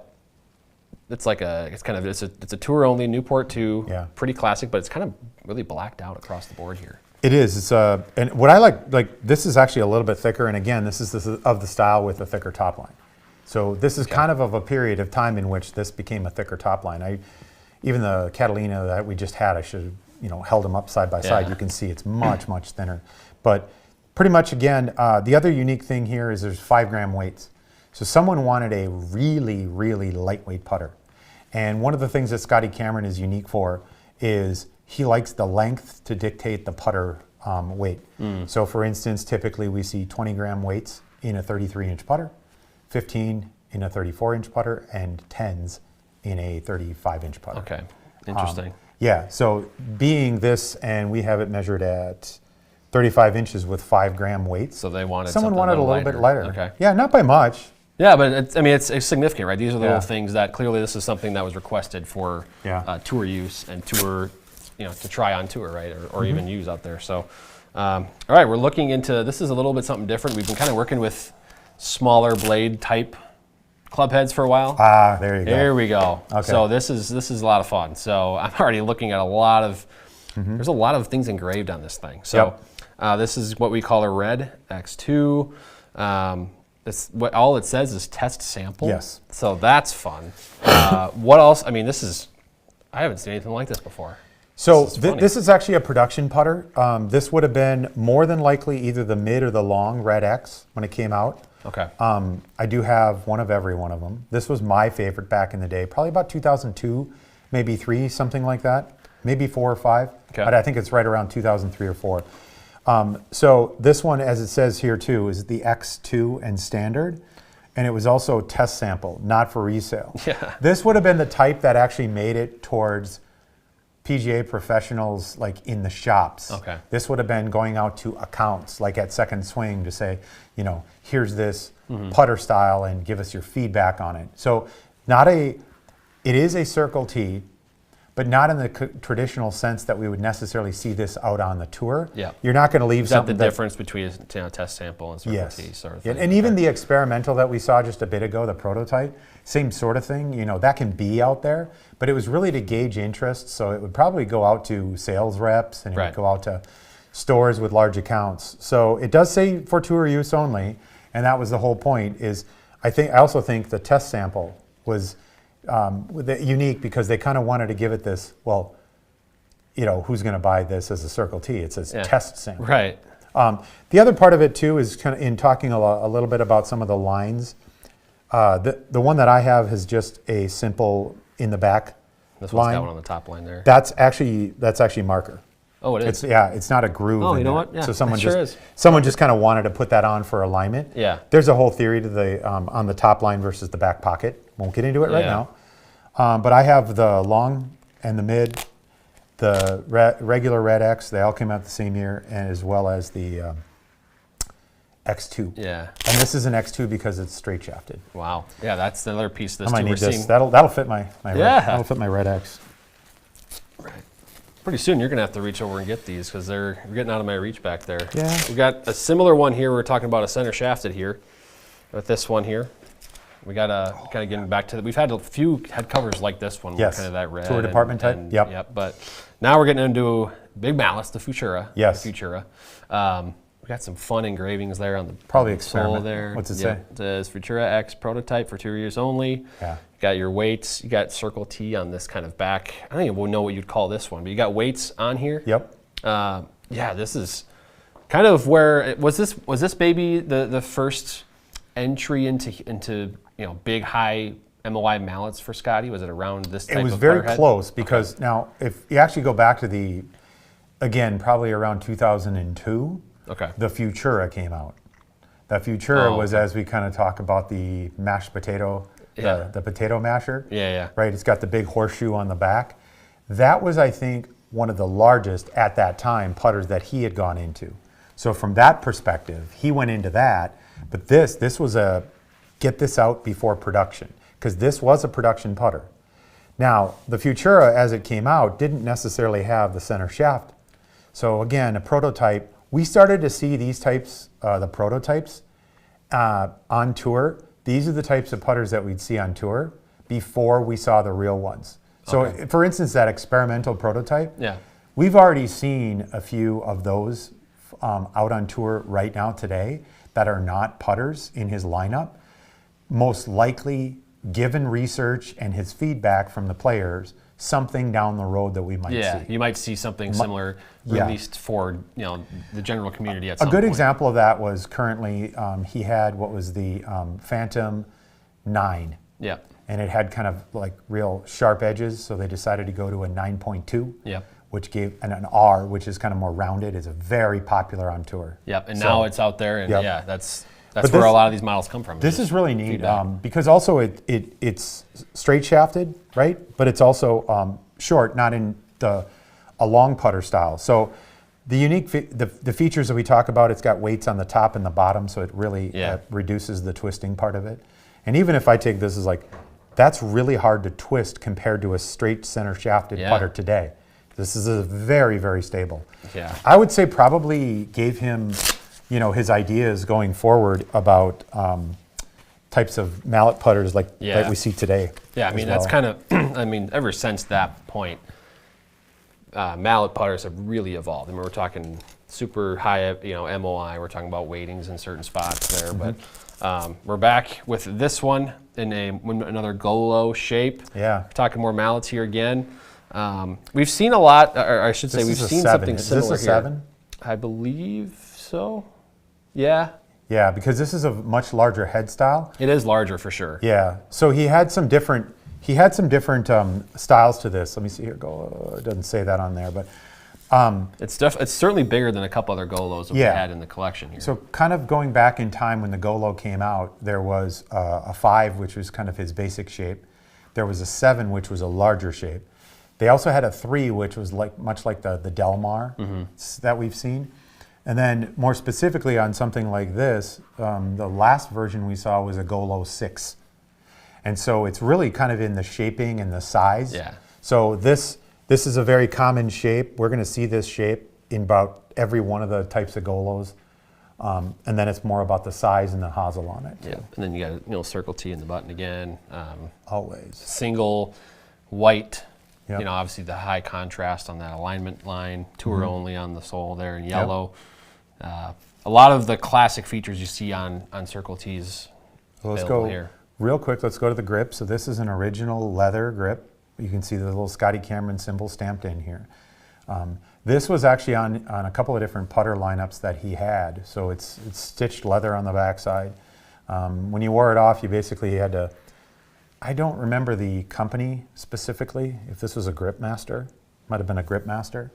it's a tour only Newport 2. Yeah. Pretty classic, but it's kind of really blacked out across the board here. It is. It's and what I like this is actually a little bit thicker. And again, this is of the style with a thicker top line. So this is kind of a period of time in which this became a thicker top line. Even the Catalina that we just had, I should have held them up side by side. You can see it's much thinner. But pretty much again, the other unique thing here is there's 5 gram weights. So someone wanted a really lightweight putter. And one of the things that Scotty Cameron is unique for is he likes the length to dictate the putter weight. So for instance, typically we see 20 gram weights in a 33-inch putter, 15 in a 34-inch putter, and 10s in a 35-inch putter. Okay, interesting. Yeah, so being this, and we have it measured at 35 inches with 5 gram weights. So they wanted someone wanted a little bit lighter. Okay. Yeah, not by much. Yeah, but it's significant, right? These are the little things that clearly this is something that was requested for tour use and tour, to try on tour, right, or even use out there. So, all right, we're looking into this is a little bit something different. We've been kind of working with smaller blade type club heads for a while. Ah, there you go. There we go. Okay. So this is a lot of fun. So I'm already looking at a lot of there's a lot of things engraved on this thing. So this is what we call a red X2. All it says is test sample. Yes. So that's fun. What else? I mean, I haven't seen anything like this before. So this is actually a production putter. This would have been more than likely either the mid or the long Red X when it came out. Okay. I do have one of every one of them. This was my favorite back in the day, probably about 2002, maybe 3, something like that, maybe 4 or 5. Okay. But I think it's right around 2003 or 4. So this one, as it says here too, is the X2 and standard. And it was also test sample, not for resale. Yeah. This would have been the type that actually made it towards PGA professionals, like in the shops. Okay. This would have been going out to accounts, like at Second Swing, to say, here's this putter style and give us your feedback on it. So it is a Circle T, but not in the traditional sense that we would necessarily see this out on the tour. Yeah. You're not going to leave Is that something the difference between a test sample and Circle Yes. T sort of Yeah, thing? and even the experimental that we saw just a bit ago, the prototype, same sort of thing. That can be out there, but it was really to gauge interest. So it would probably go out to sales reps and it Right. would go out to stores with large accounts. So it does say for tour use only, and that was the whole point. I also think the test sample was unique because they kind of wanted to give it this. Well, who's going to buy this as a Circle T? It says test sample. Right. The other part of it too is kind of in talking a little bit about some of the lines. The one that I have is just a simple in the back This line. one's got one on the top line there. That's actually marker. Oh, it is? It's not a groove. Oh, in you know there. what? Yeah, so someone it sure just is. someone just kind of wanted to put that on for alignment. Yeah. There's a whole theory to the on the top line versus the back pocket. Won't get into it right Yeah. now. But I have the long and the mid, the regular Red X. They all came out the same year, and as well as the X2. Yeah. And this is an X2 because it's straight shafted. Wow. Yeah, that's another piece of I this might too. need We're this. seeing That'll fit my Yeah. that'll fit my Red X. pretty soon you're gonna have to reach over and get these because they're getting out of my reach back there. Yeah. We got a similar one here. We're talking about a center shafted here with this one here. We got kind of getting back to we've had a few head covers like this one. Yes. Kind of that red. Tour department type? Yep. Yep. But now we're getting into big mallets, the Futura. Yes. The Futura. We got some fun engravings there on the Probably on the sole experiment. there. What's it Yep. say? It says Futura X prototype for 2 years only. Yeah. You got your weights. You got Circle T on this kind of back. I don't even know what you'd call this one, but you got weights on here. Yep. Yeah, this is kind of where was this baby the first entry into big high MOI mallets for Scotty? Was it around this type It was of very putter head? close because now if you actually go back to again, probably around 2002, Okay. the Futura came out. The Futura Oh, was, okay. as we kind of talk about the mashed potato, Yeah. the potato masher. Yeah. Right, it's got the big horseshoe on the back. That was, I think, one of the largest at that time putters that he had gone into. So from that perspective, he went into that. But this was a get this out before production because this was a production putter. Now, the Futura, as it came out, didn't necessarily have the center shaft. So again, a prototype. We started to see these types, the prototypes, on tour. These are the types of putters that we'd see on tour before we saw the real ones. So, Okay. for instance, that experimental prototype, Yeah. we've already seen a few of those out on tour right now today that are not putters in his lineup. Most likely, given research and his feedback from the players, something down the road that we might Yeah, see. you might see something similar yeah. released for the general community at A some good point. example of that was currently he had what was the Phantom 9. Yeah. And it had kind of like real sharp edges, so they decided to go to a 9.2, Yep. which gave an R, which is kind of more rounded. It's very popular on tour. Yep. And So, now it's out there, and Yep. yeah, that's But where this- a lot of these models come from. This just is really neat feedback. because also it's straight shafted, right? But it's also short, not in a long putter style. So the unique the features that we talk about, it's got weights on the top and the bottom, so it really Yeah. reduces the twisting part of it. And even if I take this as like, that's really hard to twist compared to a straight center shafted Yeah. putter today. This is a very, very stable. Yeah. I would say probably gave him, his ideas going forward about types of mallet putters like Yeah. we see today. Yeah, I as mean, that's well. kind of, ever since that point, mallet putters have really evolved. I mean, we're talking super high, MOI. We're talking about weightings in certain spots there. Mm-hmm. But we're back with this one in another Golo shape. Yeah. We're talking more mallets here again. We've seen a lot, or I should say, This we've is a seen 7. something Is similar this a here. 7? I believe so. Yeah. Yeah, because this is a much larger head style. It is larger for sure. Yeah. So he had some different styles to this. Let me see here. Go. It doesn't say that on there, but It's certainly bigger than a couple other Golos that we had in the collection here. So kind of going back in time when the Golo came out, there was a 5, which was kind of his basic shape. There was a 7, which was a larger shape. They also had a 3, which was much like the Delmare that we've seen. And then more specifically on something like this, the last version we saw was a Golo 6. And so it's really kind of in the shaping and the size. Yeah. So this is a very common shape. We're going to see this shape in about every one of the types of Golos. And then it's more about the size and the hosel on it. Yeah, and then you got a Circle T in the button again. Always. Single, white, Yep. Obviously the high contrast on that alignment line, tour only on the sole there in yellow. Yep. A lot of the classic features you see on Circle T's Let's available go here. real quick. Let's go to the grip. So this is an original leather grip. You can see the little Scotty Cameron symbol stamped in here. This was actually on a couple of different putter lineups that he had. So it's stitched leather on the backside. When you wore it off, you basically had to, I don't remember the company specifically, if this was a Grip Master. Might have been a Grip Master.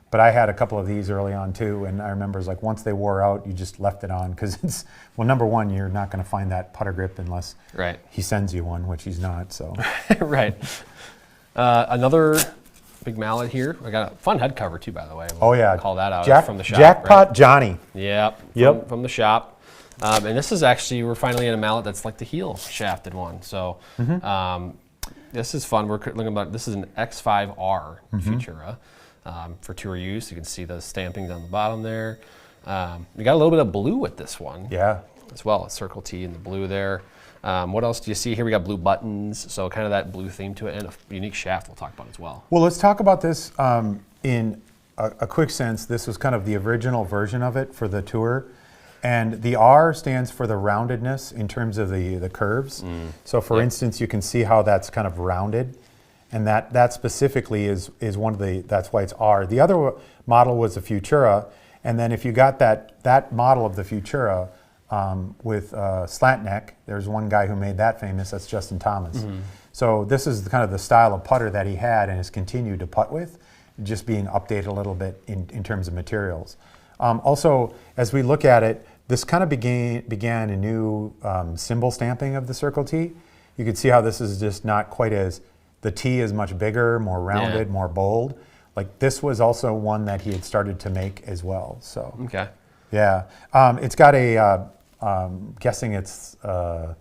But I had a couple of these early on too, and I remember it's like once they wore out, you just left it on because it's, well, number one, you're not going to find that putter grip unless he sends you one, which he's not. So right. Another big mallet here. I got a fun head cover too, by the way. We'll call that out from the shop. Jackpot Johnny. Yep. From the shop. And this is actually, we're finally in a mallet that's like the heel shafted one. So this is fun. We're looking about, this is an X5R Futura. For tour use. You can see the stampings on the bottom there. We got a little bit of blue with this one. Yeah. As well, a Circle T in the blue there. What else do you see here? We got blue buttons, so kind of that blue theme to it, and a unique shaft we'll talk about as well. Well, let's talk about this in a quick sense. This was kind of the original version of it for the tour. And the R stands for the roundedness in terms of the curves. So for instance, you can see how that's kind of rounded. And that specifically is one of the, that's why it's R. The other model was the Futura, and then if you got that model of the Futura with slant neck, there's one guy who made that famous, that's Justin Thomas. So this is kind of the style of putter that he had and has continued to putt with, just being updated a little bit in terms of materials. Also, as we look at it, this kind of began a new symbol stamping of the Circle T. You can see how this is just not quite as, the T is much bigger, more rounded, more bold. Like this was also one that he had started to make as well. So yeah, it's got a guessing it's. Yeah,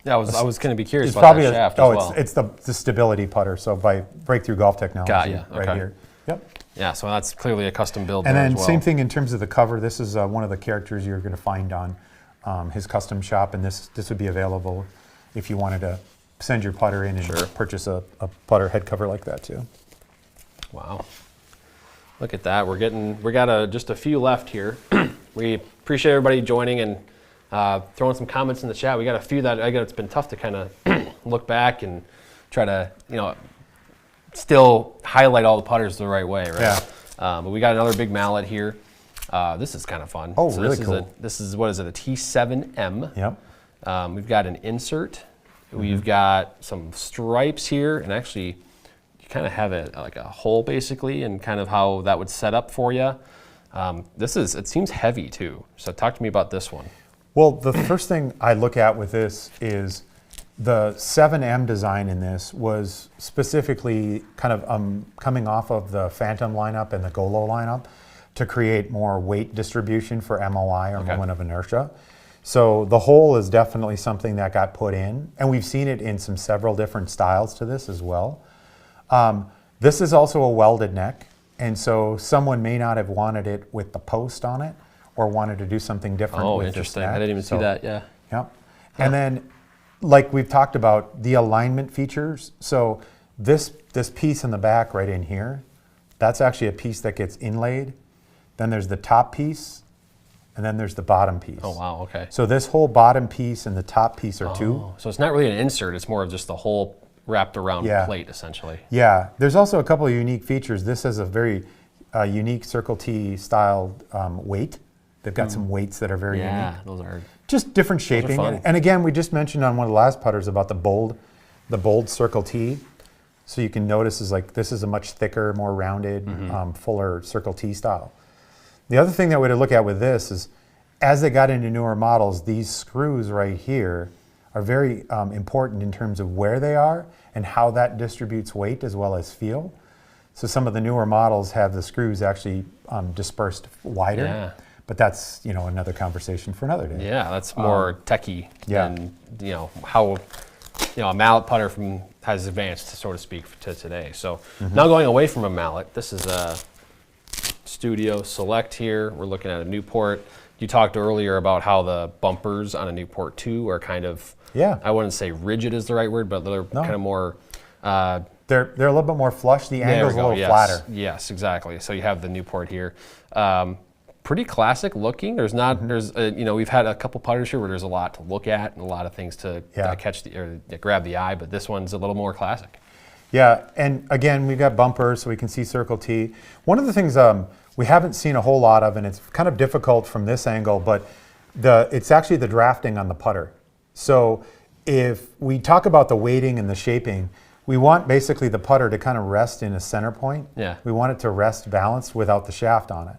I was going to be curious it's about probably that shaft as well. It's the stability putter. So by Breakthrough Golf Technology, right here. Yep. Yeah, so that's clearly a custom build. And there then as well. same thing in terms of the cover. This is one of the characters you're going to find on his custom shop, and this would be available if you wanted to send your putter in and purchase a putter head cover like that too. Wow, look at that. We got just a few left here. We appreciate everybody joining and throwing some comments in the chat. We got a few that it's been tough to kind of look back and try to still highlight all the putters the right way, right? Yeah. But we got another big mallet here. This is kind of fun. Oh, so really this cool. This is what is it? A T7M. Yep. We've got an insert. We've got some stripes here, and actually you kind of have it like a hole basically, and kind of how that would set up for you. It seems heavy too. So talk to me about this one. Well, the first thing I look at with this is the 7M design in this was specifically kind of coming off of the Phantom lineup and the Golo lineup to create more weight distribution for MOI or moment of inertia. So the hole is definitely something that got put in, and we've seen it in several different styles to this as well. This is also a welded neck, and so someone may not have wanted it with the post on it or wanted to do something different with interesting. this neck. I didn't even see that, yeah. Yep. And then, like we've talked about, the alignment features. So this piece in the back right in here, that's actually a piece that gets inlaid. Then there's the top piece, and then there's the bottom piece. Oh, wow, okay. So this whole bottom piece and the top piece are two. So it's not really an insert, it's more of just the whole wrapped around plate, essentially. Yeah, there's also a couple of unique features. This has a very unique Circle T style weight. They've got some weights that are very unique. Yeah, those are Just different shaping. fun. And again, we just mentioned on one of the last putters about the bold Circle T. So you can notice is like this is a much thicker, more rounded, fuller Circle T style. The other thing that we're to look at with this is as they got into newer models, these screws right here are very important in terms of where they are and how that distributes weight as well as feel. So some of the newer models have the screws actually dispersed wider. Yeah. But that's, another conversation for another day. Yeah, that's more techie yeah. than how a mallet putter has advanced, so to speak, to today. So now going away from a mallet, this is a Studio Select here. We're looking at a Newport. You talked earlier about how the bumpers on a Newport 2 are kind of, I wouldn't say rigid is the right word, but they're kind of more. They're a little bit more flush. The angle's a little flatter. Yes, exactly. So you have the Newport here. Pretty classic looking. There's not. We've had a couple putters here where there's a lot to look at and a lot of things to grab the eye. But this one's a little more classic. Yeah, and again, we've got bumpers so we can see Circle T. One of the things we haven't seen a whole lot of, and it's kind of difficult from this angle, but it's actually the drafting on the putter. So if we talk about the weighting and the shaping, we want basically the putter to kind of rest in a center point. Yeah. We want it to rest balanced without the shaft on it.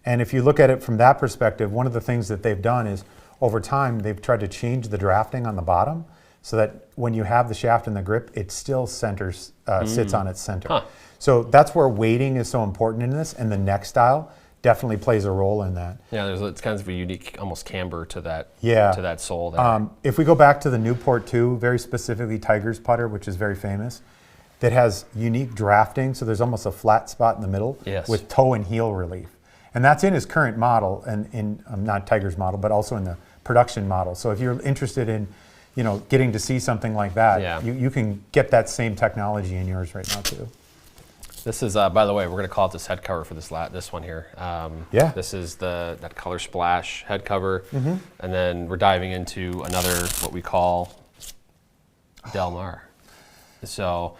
And if you look at it from that perspective, one of the things that they've done is over time they've tried to change the drafting on the bottom so that when you have the shaft in the grip, it still sits on its center. Huh. So that's where weighting is so important in this, and the neck style definitely plays a role in that. Yeah, it's kind of a unique, almost camber to that sole there. If we go back to the Newport 2, very specifically Tiger's putter, which is very famous, that has unique drafting, so there's almost a flat spot in the middle with toe and heel relief. And that's in his current model, and in not Tiger's model, but also in the production model. So if you're interested in, getting to see something like that, you can get that same technology in yours right now too. This is, by the way, we're going to call it this head cover for this one here. This is that color splash head cover, and then we're diving into another what we call Delmare. So.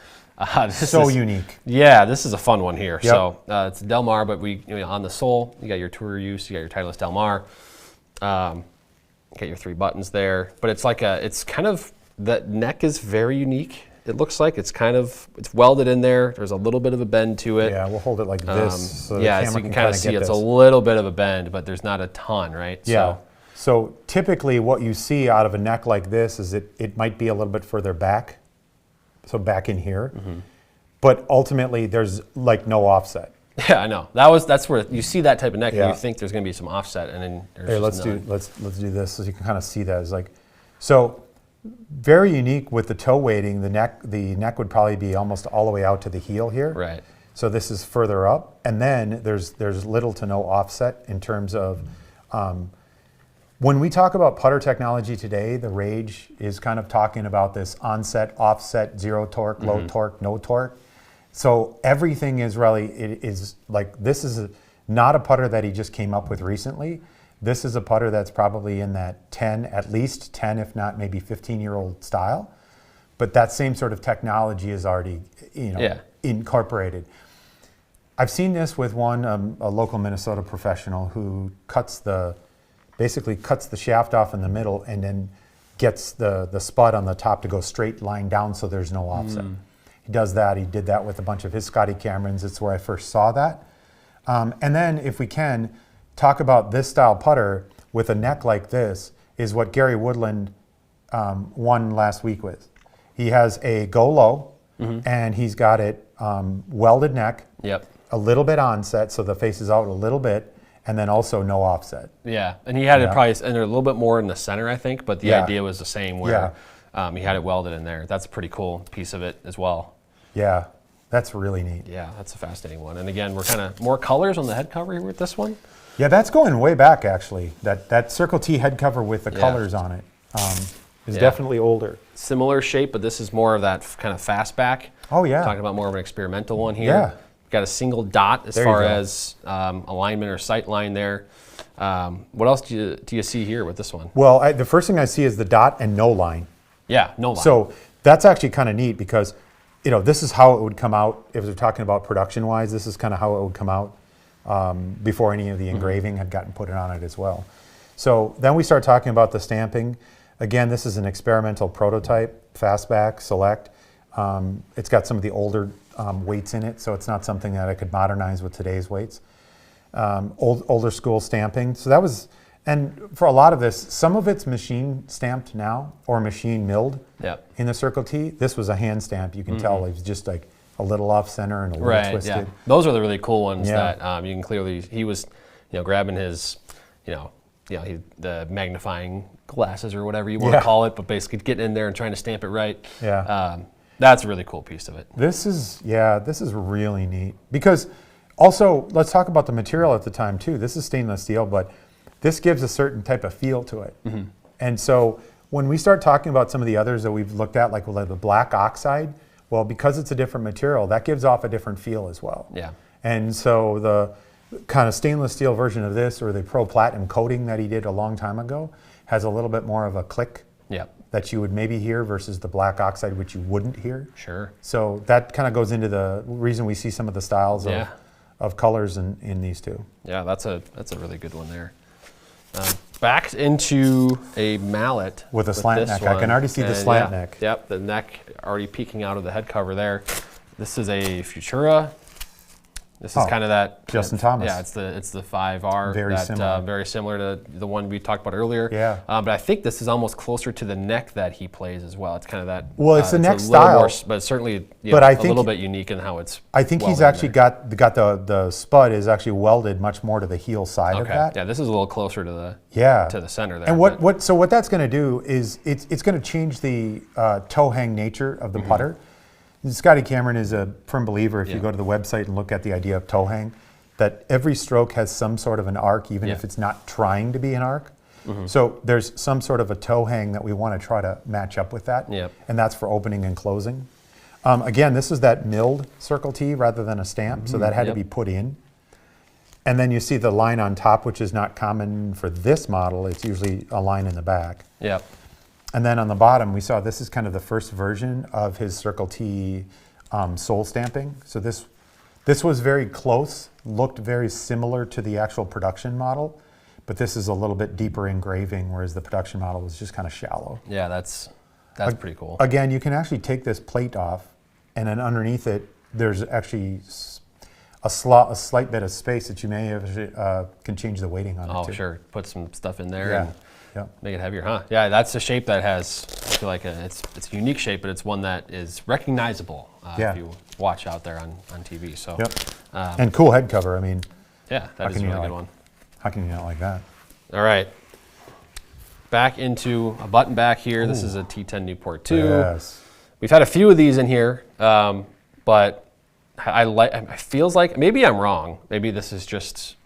This is unique. Yeah, this is a fun one here. Yep. So it's Delmare, but on the sole, you got your tour use, you got your Titleist Delmare, got your 3 buttons there. But it's kind of, that neck is very unique. It looks like it's welded in there. There's a little bit of a bend to it. Yeah, we'll hold it like this. So the camera so you can kind of see it's a little bit of a bend, but there's not a ton, right? Yeah. So typically what you see out of a neck like this is it might be a little bit further back. So back in here, but ultimately there's like no offset. Yeah, I know. That's where you see that type of neck, and you think there's going to be some offset, and then there's let's do this so you can kind of see that. It's like, so very unique with the toe weighting. The neck would probably be almost all the way out to the heel here. Right. So this is further up, and then there's little to no offset in terms of. When we talk about putter technology today, the rage is kind of talking about this onset, offset, zero torque, low torque, no torque. So everything is really, this is not a putter that he just came up with recently. This is a putter that's probably in that at least 10, if not maybe 15-year-old style. But that same sort of technology is already, incorporated. I've seen this with a local Minnesota professional who basically cuts the shaft off in the middle and then gets the spud on the top to go straight line down so there's no offset. He does that. He did that with a bunch of his Scotty Camerons. It's where I first saw that. And then if we can talk about this style putter with a neck like this is what Gary Woodland won last week with. He has a Golo and he's got it welded neck, a little bit onset so the face is out a little bit, and then also no offset. Yeah, and he had it probably a little bit more in the center, I think, but the idea was the same where he had it welded in there. That's a pretty cool piece of it as well. Yeah, that's really neat. Yeah, that's a fascinating one. And again, we're kind of more colors on the head cover here with this one. Yeah, that's going way back actually. That Circle T head cover with the colors on it is definitely older. Similar shape, but this is more of that kind of fastback. Oh yeah. Talking about more of an experimental one here. Yeah. Got a single dot as far as alignment or sight line there. What else do you see here with this one? Well, the first thing I see is the dot and no line. Yeah, no line. So that's actually kind of neat because, this is how it would come out. If we're talking about production-wise, this is kind of how it would come out. before any of the engraving had gotten put on it as well. So then we start talking about the stamping. Again, this is an experimental prototype, fastback, select. It's got some of the older weights in it, so it's not something that I could modernize with today's weights. Older school stamping. So that was, and for a lot of this, some of it's machine stamped now or machine milled in the Circle T. This was a hand stamp. You can tell it was just like a little off center and a little twisted. Yeah. Those are the really cool ones that you can clearly, he was, grabbing his, the magnifying glasses or whatever you want to call it, but basically getting in there and trying to stamp it right. That's a really cool piece of it. This is really neat because also let's talk about the material at the time too. This is stainless steel, but this gives a certain type of feel to it. And so when we start talking about some of the others that we've looked at, like the black oxide, well, because it's a different material, that gives off a different feel as well. And so the kind of stainless steel version of this, or the pro platinum coating that he did a long time ago, has a little bit more of a click that you would maybe hear versus the black oxide, which you wouldn't hear. So that kind of goes into the reason we see some of the styles of colors in these two. That's a really good one there. Back into a mallet with a slant neck. I can already see the slant neck. Yep, the neck already peeking out of the head cover there. This is a Futura. This is kind of that Justin Thomas. Yeah, it's the 5R. Very similar to the one we talked about earlier. But I think this is almost closer to the neck that he plays as well. It's kind of that. Well, it's the neck style, more, but certainly a little bit unique in how it's. I think he's actually got the spud is actually welded much more to the heel side of that. Yeah, this is a little closer to the center there. And what that's going to do is it's going to change the toe hang nature of the putter. Scotty Cameron is a firm believer, if you go to the website and look at the idea of toe hang, that every stroke has some sort of an arc, even if it's not trying to be an arc. So there's some sort of a toe hang that we want to try to match up with that. And that's for opening and closing. Again, this is that milled Circle T rather than a stamp, so that had to be put in. And then you see the line on top, which is not common for this model. It's usually a line in the back. And then on the bottom, we saw this is kind of the first version of his Circle T sole stamping. So this was very close, looked very similar to the actual production model, but this is a little bit deeper engraving, whereas the production model was just kind of shallow. Yeah, that's pretty cool. Again, you can actually take this plate off, and then underneath it, there's actually a slight bit of space that you may have can change the weighting on it too. Sure. Put some stuff in there. And make it heavier, huh? Yeah, that's a shape that has, I feel like it's a unique shape, but it's one that is recognizable if you watch out there on TV. So, and cool head cover. I mean, that is a really good one. How can you not like that? All right, back into a button back here. This is a T10 Newport 2. We've had a few of these in here, but it feels like, maybe I'm wrong. Maybe this is just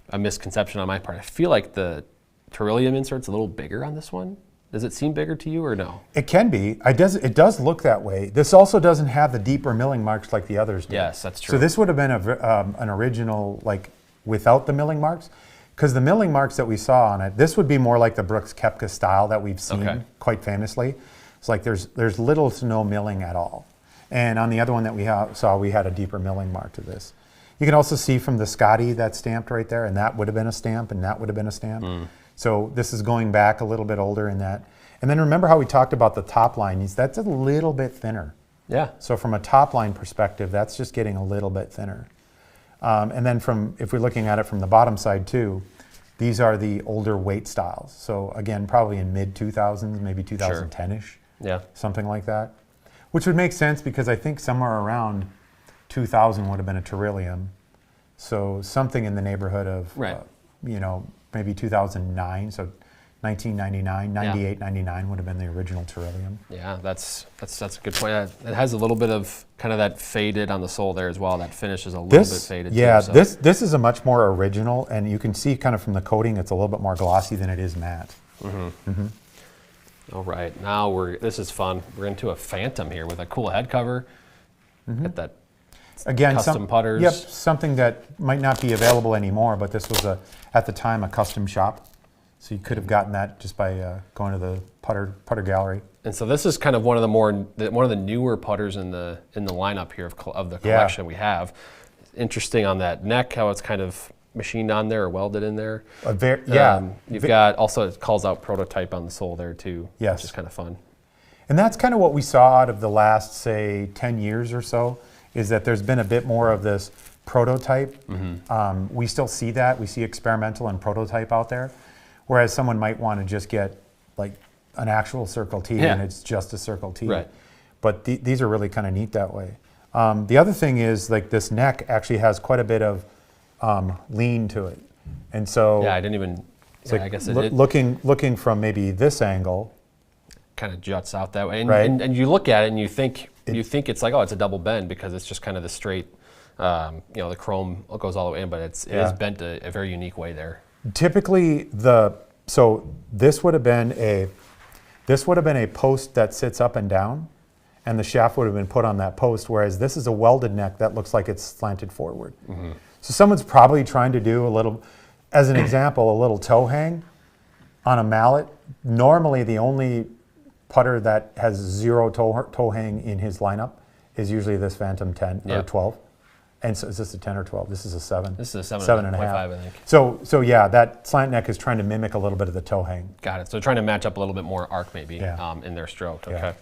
a misconception on my part. I feel like the Terrillium insert's a little bigger on this one. Does it seem bigger to you or no? It can be. It does look that way. This also doesn't have the deeper milling marks like the others do. Yes, that's true. So this would have been an original, like, without the milling marks, because the milling marks that we saw on it, this would be more like the Brooks Koepka style that we've seen quite famously. It's like there's little to no milling at all. And on the other one that we saw, we had a deeper milling mark to this. You can also see from the Scotty that's stamped right there, and that would have been a stamp, and that would have been a stamp. So this is going back a little bit older in that. And then remember how we talked about the top line? That's a little bit thinner. So from a top line perspective, that's just getting a little bit thinner. And then if we're looking at it from the bottom side too, these are the older weight styles. So again, probably in mid 2000s, maybe 2010-ish, something like that. Which would make sense because I think somewhere around 2000 would have been a Terrillium. So something in the neighborhood of, maybe 2009, so 1999, 98, 99 would have been the original Terrillium. Yeah, that's a good point. It has a little bit of kind of that faded on the sole there as well. That finish is a little bit faded too. So. This is a much more original, and you can see kind of from the coating, it's a little bit more glossy than it is matte. All right, now this is fun. We're into a Phantom here with a cool head cover. Got that custom putters. Yep, something that might not be available anymore, but this was at the time a custom shop. So you could have gotten that just by going to the putter gallery. And so this is kind of one of the newer putters in the lineup here of the collection we have. Interesting on that neck, how it's kind of machined on there or welded in there. You've got also, it calls out prototype on the sole there too, yes, which is kind of fun. And that's kind of what we saw out of the last, say, 10 years or so, is that there's been a bit more of this prototype. We still see that. We see experimental and prototype out there, whereas someone might want to just get like an actual Circle T and it's just a Circle T. Right. But these are really kind of neat that way. The other thing is like this neck actually has quite a bit of lean to it. And so yeah, I didn't even, like I guess looking from maybe this angle, kind of juts out that way. And, right. and you look at it and you think it's like, oh, it's a double bend because it's just kind of the straight, the chrome goes all the way in, but it is bent a very unique way there. Typically, this would have been a post that sits up and down, and the shaft would have been put on that post, whereas this is a welded neck that looks like it's slanted forward. So someone's probably trying to do a little, as an example, a little toe hang on a mallet. Normally, the only putter that has 0 toe hang in his lineup is usually this Phantom 10 or 12. And so is this a 10 or 12? This is a 7. This is a 7.5, I think. So yeah, that slant neck is trying to mimic a little bit of the toe hang. Got it. So trying to match up a little bit more arc maybe in their stroke. Okay. Yeah.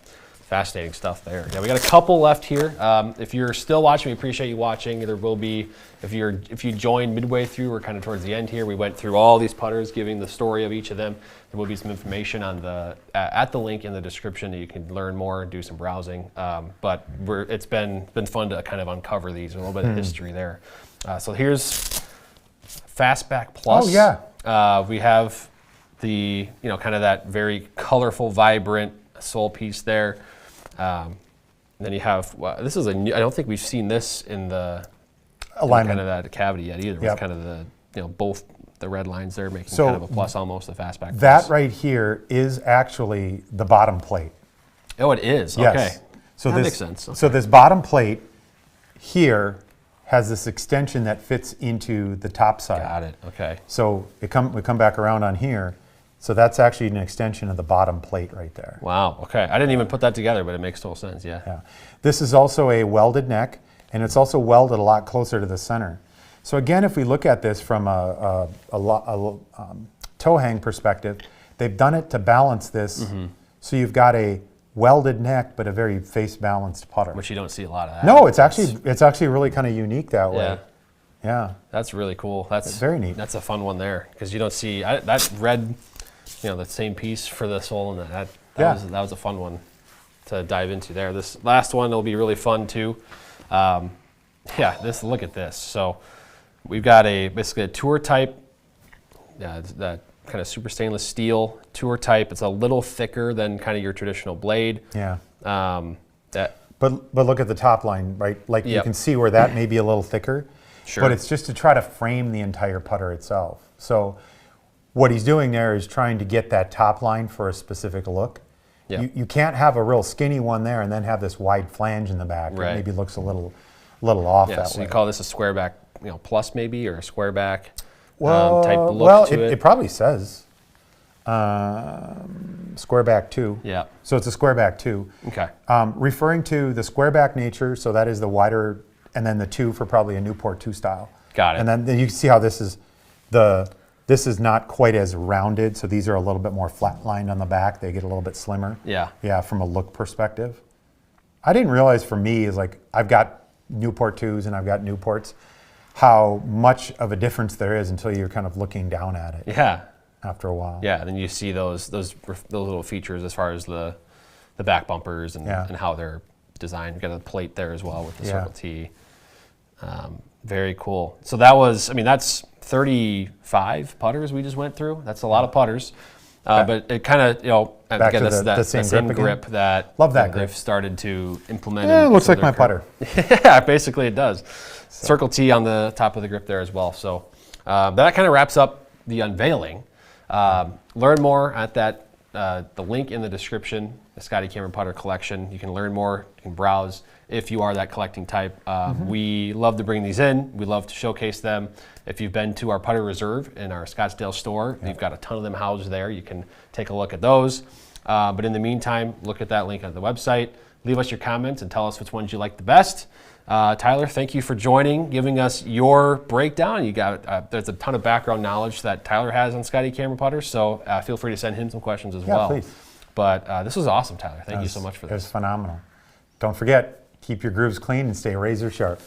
Fascinating stuff there. Yeah, we got a couple left here. If you're still watching, we appreciate you watching. There will be, if you joined midway through, we're kind of towards the end here. We went through all these putters, giving the story of each of them. There will be some information on at the link in the description that you can learn more and do some browsing. But it's been fun to kind of uncover these, a little bit of history there. So here's Fastback Plus. Oh yeah. We have the kind of that very colorful, vibrant sole piece there. Then you have, this is I don't think we've seen this in the alignment, kind of that cavity yet either. With kind of the, both the red lines there making kind of a plus almost, the Fastback Plus. That right here is actually the bottom plate. Oh, it is? Yes. Okay. So that makes sense. Okay. So this bottom plate here has this extension that fits into the top side. Got it, okay. So we come back around on here. So that's actually an extension of the bottom plate right there. Wow, okay. I didn't even put that together, but it makes total sense, yeah. This is also a welded neck, and it's also welded a lot closer to the center. So again, if we look at this from a toe hang perspective, they've done it to balance this. So you've got a welded neck, but a very face balanced putter. Which you don't see a lot of that. No, it's actually really kind of unique that way. Yeah. That's really cool. That's very neat. That's a fun one there, because you don't see, that red, the same piece for the sole, and that was a fun one to dive into there. This last one will be really fun too. Look at this. So we've got basically a tour type, that kind of super stainless steel tour type. It's a little thicker than kind of your traditional blade. Yeah. But look at the top line, right? Like you can see where that may be a little thicker. Sure. But it's just to try to frame the entire putter itself. So what he's doing there is trying to get that top line for a specific look. You can't have a real skinny one there and then have this wide flange in the back. Right. It maybe looks a little off that way. So you call this a square back, plus maybe, or a square back type look to it? It probably says square back 2. Yeah. So it's a square back 2. Okay. Referring to the square back nature, so that is the wider, and then the 2 for probably a Newport 2 style. Got it. And then you can see how this is not quite as rounded, so these are a little bit more flat lined on the back. They get a little bit slimmer. Yeah. Yeah, from a look perspective. I didn't realize for me is like I've got Newport 2s and I've got Newports, how much of a difference there is until you're kind of looking down at it. Yeah. After a while. Yeah, then you see those little features as far as the back bumpers and how they're designed. We've got a plate there as well with the Circle T. Very cool. So that's 35 putters we just went through. That's a lot of putters. But it kind of, back again, to the same grip that love that grip. they've started to implement. Yeah, it looks like my putter. Yeah, basically it does. So. Circle T on the top of the grip there as well. So that kind of wraps up the unveiling. Learn more at the link in the description, the Scotty Cameron Putter Collection. You can learn more, you can browse if you are that collecting type. We love to bring these in. We love to showcase them. If you've been to our Putter Reserve in our Scottsdale store, we've got a ton of them housed there. You can take a look at those. But in the meantime, look at that link on the website. leave us your comments and tell us which ones you like the best. Tyler, thank you for joining, giving us your breakdown. You got there's a ton of background knowledge that Tyler has on Scotty Cameron putters, so feel free to send him some questions as well. Please. But this was awesome, Tyler. Thank you so much for this. It was phenomenal. Don't forget, keep your grooves clean and stay razor sharp.